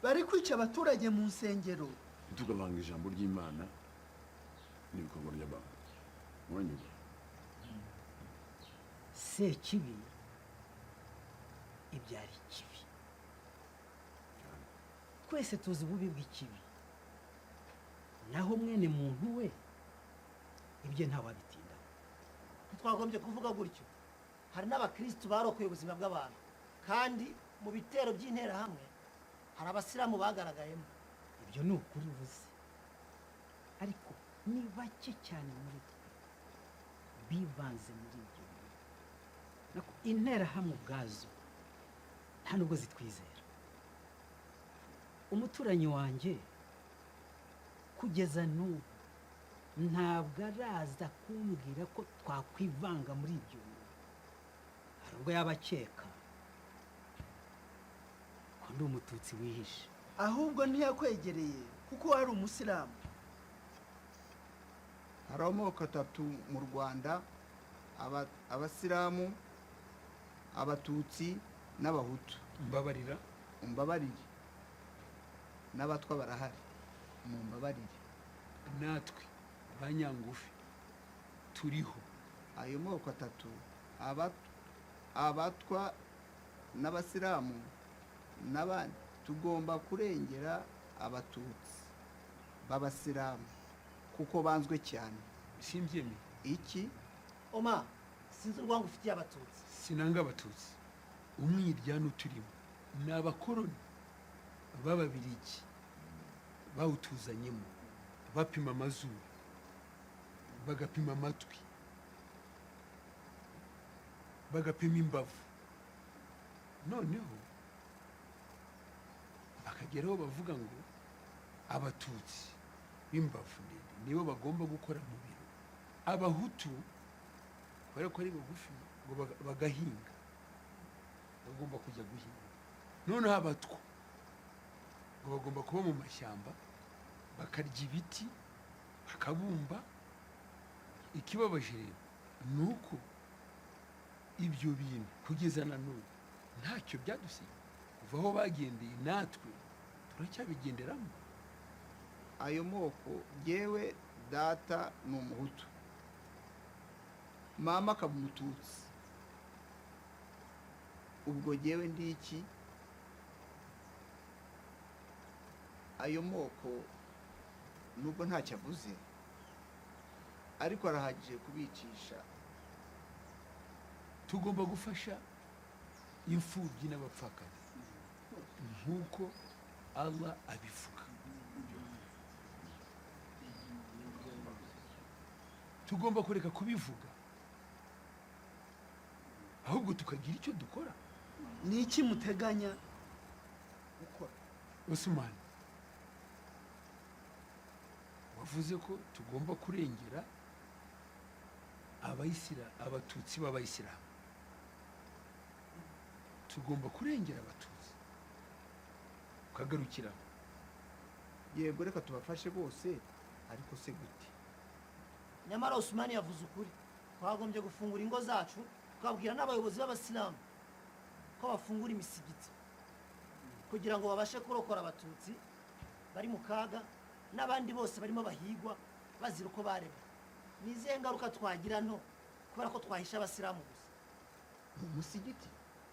bari kwica abaturage mu nsengero ntitugavanga ijambo ry'imana n'ibikorwa by'abantu mwanyuba sekibi ibyara ikibi twese tuzi ububi bw'ikibi naho mwene muntu we ibyo ntawabitindaho ntitwagombye kuvuga gutyo hari n'abakristu barokoye ubuzima bw'abantu kandi mu bitero by'interahamwe hari abasilamu bagaragayemo ibyo ni ukuri uvuze ariko ni bake cyane muri twe bivanze muri ibyo bintu interahamwe ubwazo nta nubwo zitwizera umuturanyi wanjye kugeza n'ubu ntabwo araza kumbwira ko twakwivanga muri ibyo bintu hari ubwo yaba akeka ko ndi umututsi wihishe ahubwo ntiyakwegereye kuko wari umusilamu hari amoko atatu mu rwanda abasilamu abatutsi n'abahutu mbabarira umbabarire n'abatwa barahari mumbabarire natwe banyangufi turiho ayo moko atatu abatwa n'abasilamu n'abandi tugomba kurengera abatutsi b'abasilamu kuko banzwe cyane simbyemeye iki oma sinzi urwango ufitiye abatutsi sinanga abatutsi umwiryano turimo ni abakoroni b'ababirigi bawutuzanyemo bapima amazuru bagapima amatwi bagapima imbavu noneho bakageraho bavuga ngo abatutsi b'imbavu ndende nibo bagomba gukora mu biro abahutu kubera ko ari bagufi ngo bagahinga bagomba kujya guhinga noneho abatwa ngo bagomba kuba mu mashyamba bakarya ibiti bakabumba ikibabaje rero ni uko ibyo bintu kugeza na none ntacyo byadusize kuva aho bagendeye natwe turacyabigenderamo ayo moko yewe data ni umuhutu mama akaba umututsi ubwo jyewe ndi iki? Ayo moko nubwo ntacyo avuze ariko arahagije kubicisha. Tugomba gufasha imfubyi n'abapfakazi nk'uko Allah abivuga. Tugomba kureka kubivuga ahubwo tukagira icyo dukora. Ni iki muteganya gukora? Osman, wavuze ko tugomba kurengera abatutsi b'abayisilamu. Tugomba kurengera abatutsi ukagarukiraho. Yego, reka tubafashe bose, ariko se gute? Nyamara Osman yavuze ukuri. Twagombye gufungura ingo zacu tukabwira n'abayobozi b'abasilamu ko bafungura imisigiti kugira ngo babashe kurokora abatutsi bari mu kaga n'abandi bose barimo bahigwa bazira uko baremwe. Ni izihe ngaruka twagira nto kubera ko twahisha abasilamu gusa? Mu musigiti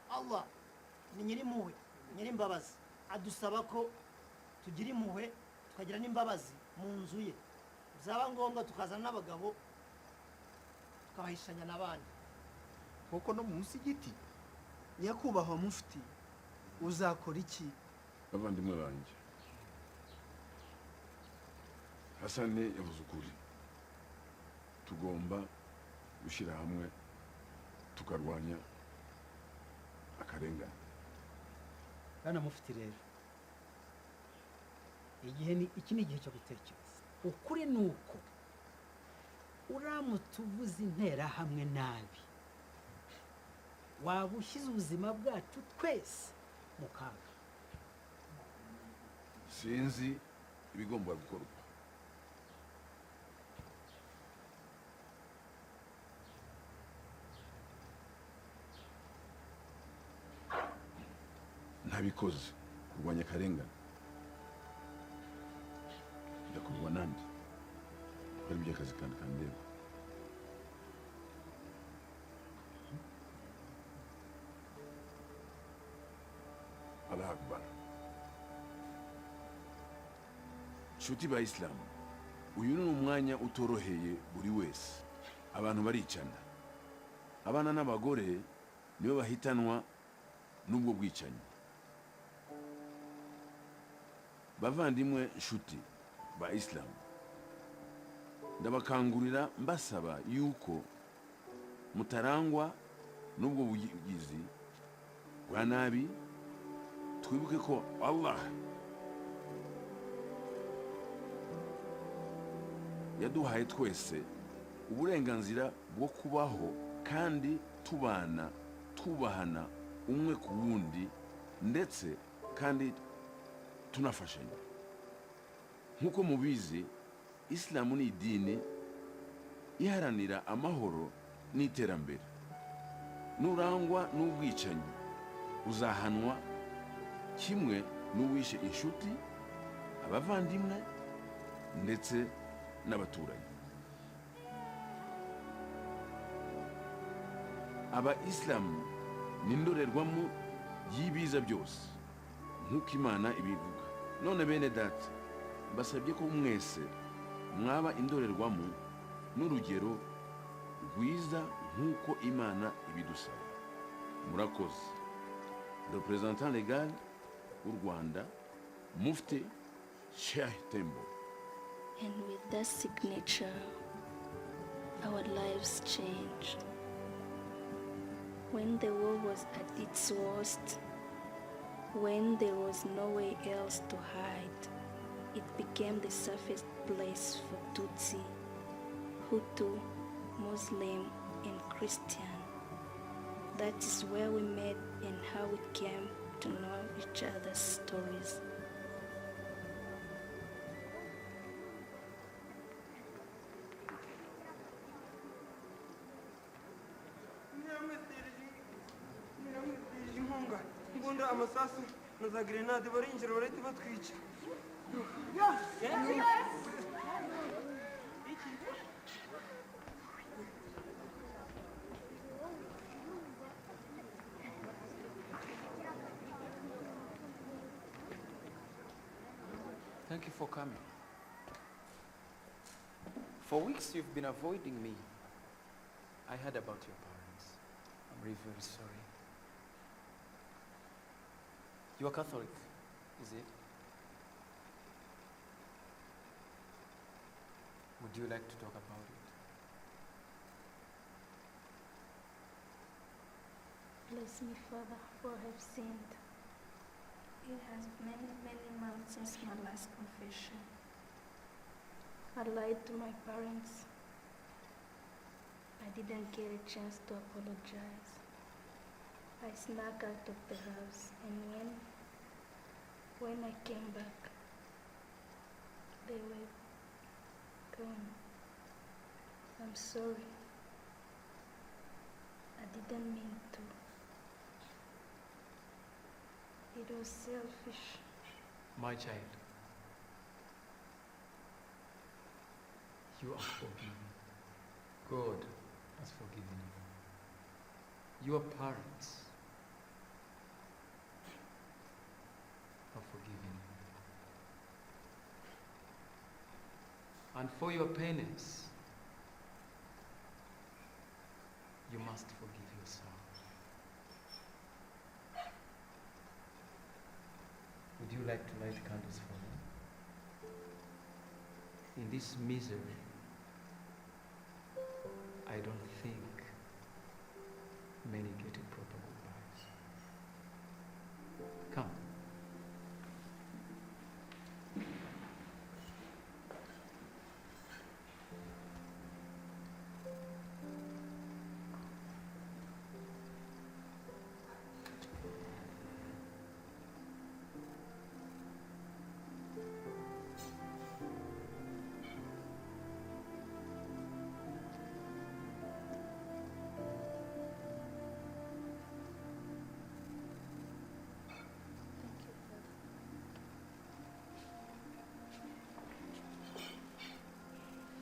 Allah ni nyirimpuhwe, nyirimbabazi, adusaba ko tugira impuhwe tukagira n'imbabazi mu nzu ye. Byaba ngombwa tukazana n'abagabo tukabahishanya n'abandi. Koko no mu musigiti? Nyakubahwa mufti, uzakora iki? Bavandimwe banjye, Hasane yavuze ukuri. Tugomba gushyira hamwe tukarwanya akarengane. Bana mufti rero, iki ni igihe cyo gutekereza. Ukuri ni uko uramutse uvuze interahamwe nabi waba ushyize ubuzima bwacu twese mu kaga. Sinzi ibigomba gukorwa. Ntabikoze kurwanya akarengane byakorwa nande, ari by'akazi kandi kandeba. Allah Akbar. Nshuti ba Islam, uyu ni umwanya utoroheye buri wese. Abantu baricana, abana n'abagore nibo bahitanwa n'ubwo bwicanyi. Bavandimwe nshuti ba Islam, ndabakangurira mbasaba yuko mutarangwa n'ubwo bugizi bwa nabi. Twibuke ko Allah yaduhaye twese uburenganzira bwo kubaho kandi tubana tubahana umwe ku wundi, ndetse kandi tunafashanya. Nk'uko mubizi, Islamu ni idini iharanira amahoro n'iterambere. Nurangwa n'ubwicanyi uzahanwa kimwe n'uwishe inshuti, abavandimwe ndetse n'abaturanyi. Aba-Islamu ni indorerwamo y'ibiza byose nk'uko Imana ibivuga. None bene data, mbasabye ko mwese mwaba indorerwamo n'urugero rwiza nk'uko Imana ibidusaba. Murakoze. Représentant légal u Rwanda, Mufti Sheikh Tembo. And with that signature, our lives changed. When the war was at its worst, when there was nowhere else to hide, it became the safest place for Tutsi, Hutu, Muslim, and Christian. That is where we met and how we came to know each other's stories. inkunga imbunda amasasu na za grenade barinjira barahita batwica. Thank you for coming. For weeks you've been avoiding me. I heard about your parents. I'm really very sorry. You are Catholic, is it? Would you like to talk about it? Bless me, Father, for I have sinned. It has many, many months since my last confession. I lied to my parents. I didn't get a chance to apologize. I snuck out of the house, and when I came back, they were gone. I'm sorry. I didn't mean to. It was selfish. My child, you are forgiven. God has forgiven you. Your parents have forgiven you. And for your penance, you must forgive yourself. Would you like to light candles for me? In this misery, I don't think many get a proper goodbyes. Come.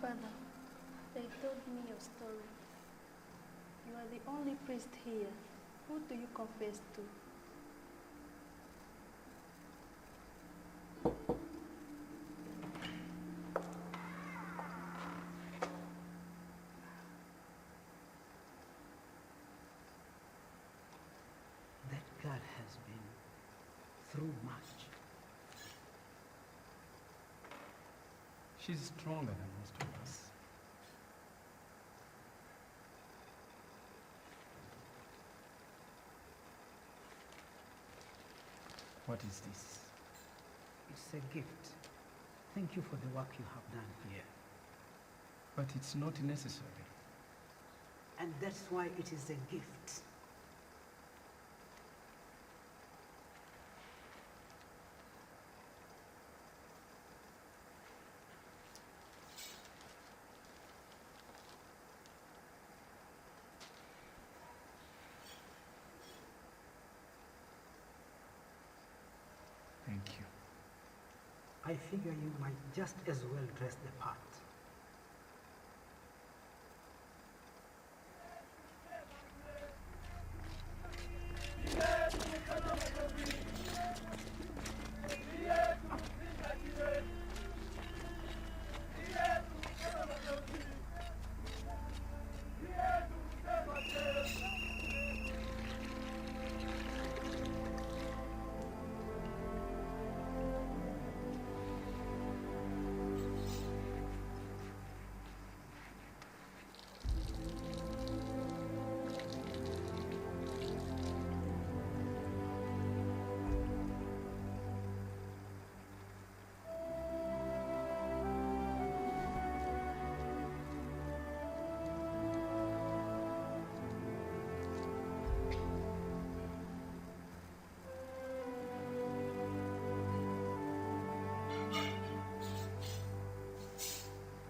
Father, they told me your story. You are the only priest here. Who do you confess to? That girl has been through much. She's stronger than most of us. What is this? It's a gift. Thank you for the work you have done here. But it's not necessary. And that's why it is a gift. Thank you. I figure you might just as well dress the part.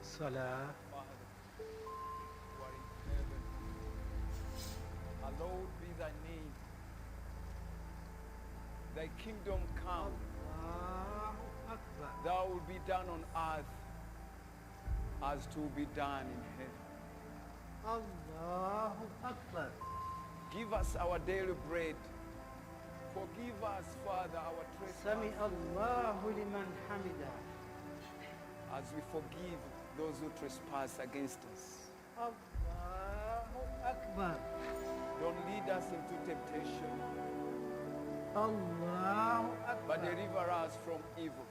Salah. Father, who art in heaven, hallowed be thy name. Thy kingdom come. Thou will be done on earth as to be done in heaven. Allahu Akbar. Give us our daily bread. Forgive us, Father, our trespasses. Sami Allahu liman hamida. as we forgive those who trespass against us. Allahu Akbar. Don't lead us into temptation, Allahu Akbar. but deliver us from evil.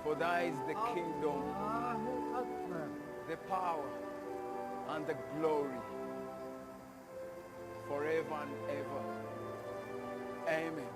For thine is the kingdom, Allahu Akbar. the power, and the glory, forever and ever. Amen.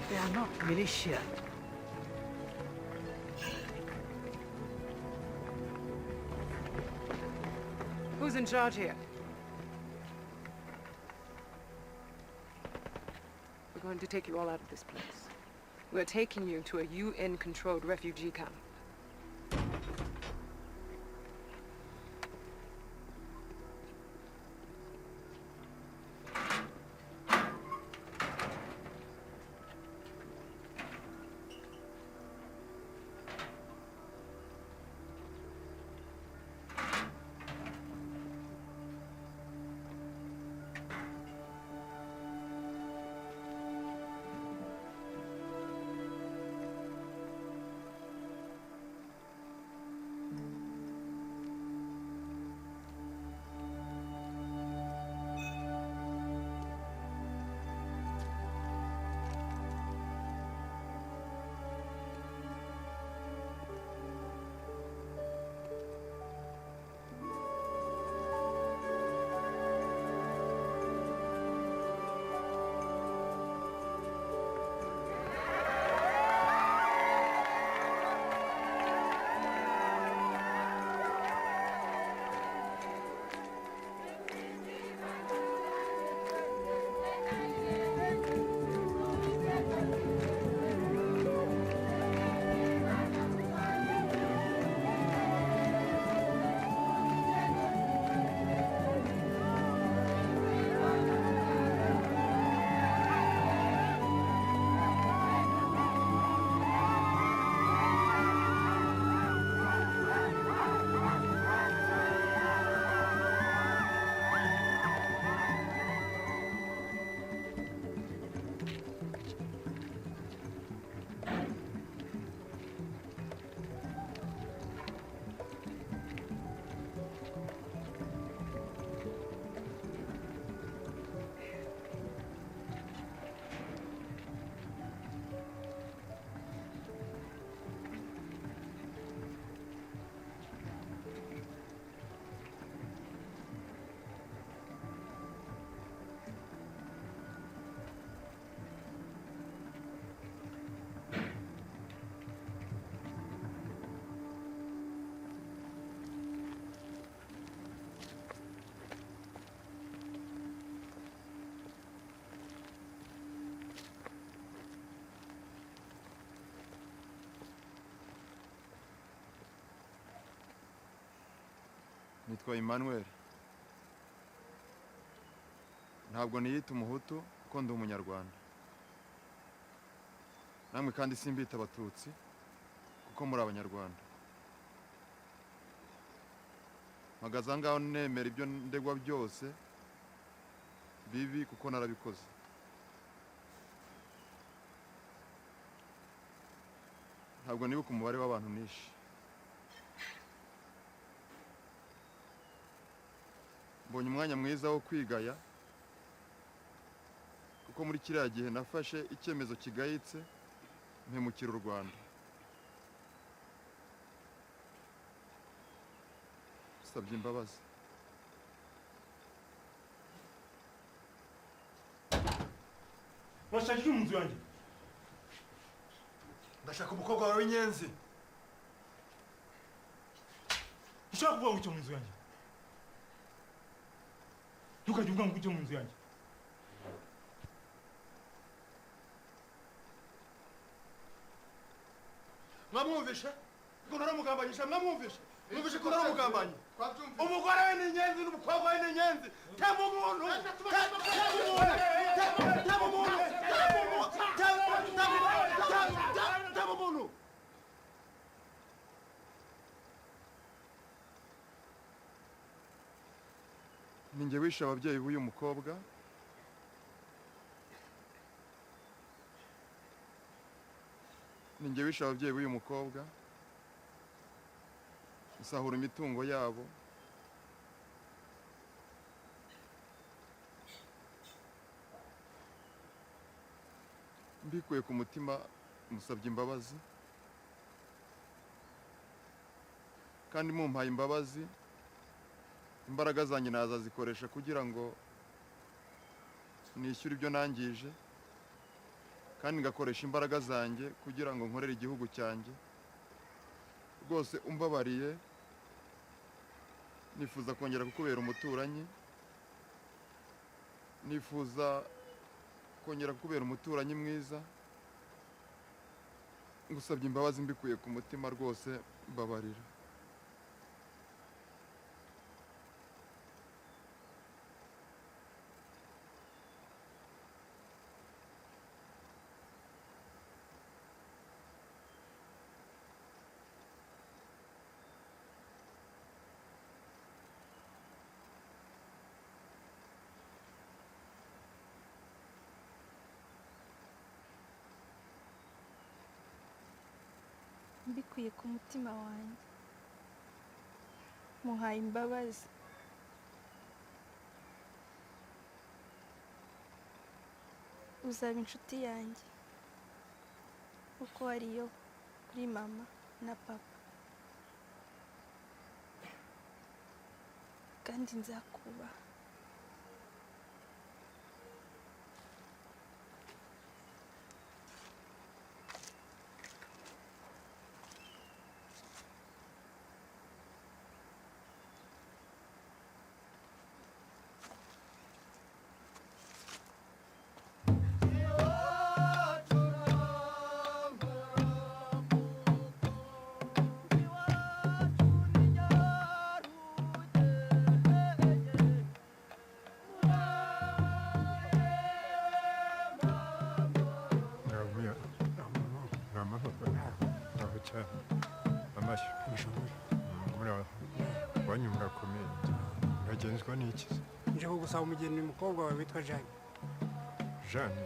They are not militia. Who's in charge here? We're going to take you all out of this place. We're taking you to a UN-controlled refugee camp. nitwa Emmanuel. Ntabwo niyita umuhutu kuko ndi umunyarwanda. Namwe kandi simbita abatutsi kuko muri abanyarwanda. Mpagaze aha ngaho nemera ibyo ndegwa byose bibi kuko narabikoze. Ntabwo nibuka umubare w'abantu nishe. Mbonye umwanya mwiza wo kwigaya kuko muri kiriya gihe nafashe icyemezo kigayitse mpemukira u Rwanda. Nsabye imbabazi. Urashakira mu nzu yanjye? Ndashaka umukobwa wawe w'inyenzi. Ushaka kuvuga ngo icyo mu nzu yanjye? Ntukajye uvuga ngo icyo mu nzu yanjye. Mwamwumvishe? Ko naramugambanyisha mwamwumvishe? Mwumvishe ko naramugambanye? Umugore we ni inyenzi n'umukobwa we ni inyenzi. Tema umuntu! Tema umuntu! Ninjye wishe ababyeyi b'uyu mukobwa. Ninjye wishe ababyeyi b'uyu mukobwa. Nsahura imitungo yabo. Mbikuye ku mutima musabye imbabazi. Kandi mumpaye imbabazi, imbaraga zanjye nazazikoresha kugira ngo nishyure ibyo nangije, kandi ngakoresha imbaraga zanjye kugira ngo nkorere igihugu cyanjye. Rwose umbabariye, nifuza kongera kukubera umuturanyi, nifuza kongera kukubera umuturanyi mwiza. Ngusabye imbabazi mbikuye ku mutima rwose, mbabarira. Mbikuye ku mutima wanjye, muhaye imbabazi. Uzaba inshuti yanjye uko ariyo kuri mama na papa, kandi nzakubaha. Wanyu murakomeye. Uragenzwa n'iki? Nje kugusaba umugeni umukobwa wawe witwa Jeanne. Jeanne?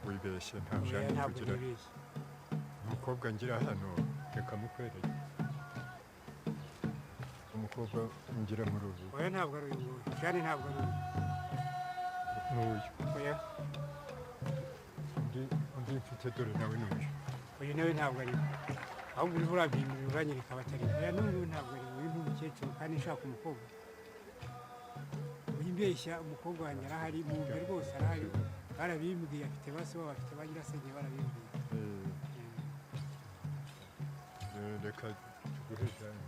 Wibeshye, nta Jeanne kugira. Umukobwa ngira hano, reka mukwereke. Umukobwa ngira muri ubu. Oya ntabwo ari uyu. Jeanne ntabwo ari uyu. N'uyu. Oya. Undi mfite dore nawe n'uyu. Uyu nawe ntabwo ari uyu. Ahubwo uriho urabyimura uranyereka abatari. Oya n'uyu ntabwo ari uyu. Uyu ni umukecuru kandi nshaka umukobwa. Uyimbeshya umukobwa wanjye arahari, mu nzu rwose arahari. Barabimbwiye, afite base wabo, afite ba nyirasenge barabimbwiye. Reka tuguhe Jeanne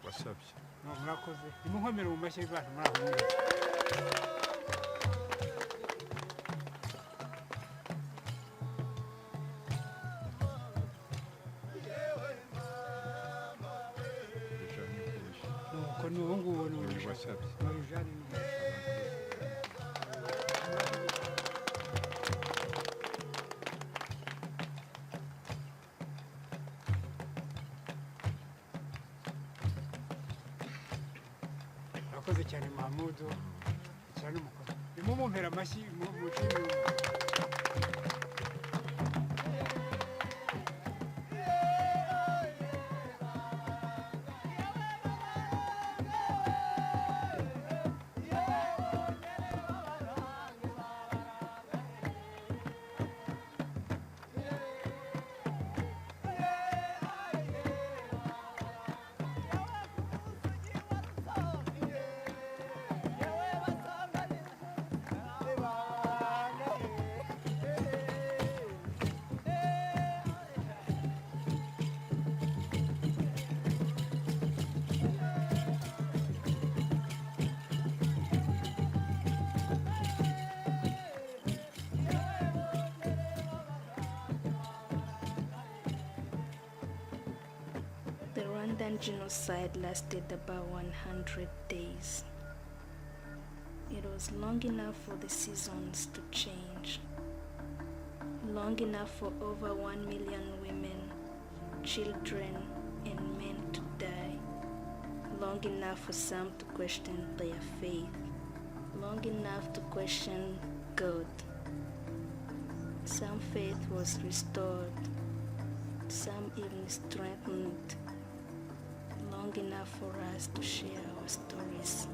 wasabye. Murakoze. Nimunkomere mu mashyi y'abantu muri aho nyine. ubu ngubu ni uyu wasabye Marijane ni urakoze cyane Mahamudu cyane umukoro ndimo mumpera amashyi mu timu The Rwandan genocide lasted about 100 days. It was long enough for the seasons to change, long enough for over 1 million women, children, and men to die, long enough for some to question their faith, long enough to question God. Some faith was restored, some even strengthened, long enough for us to share our stories.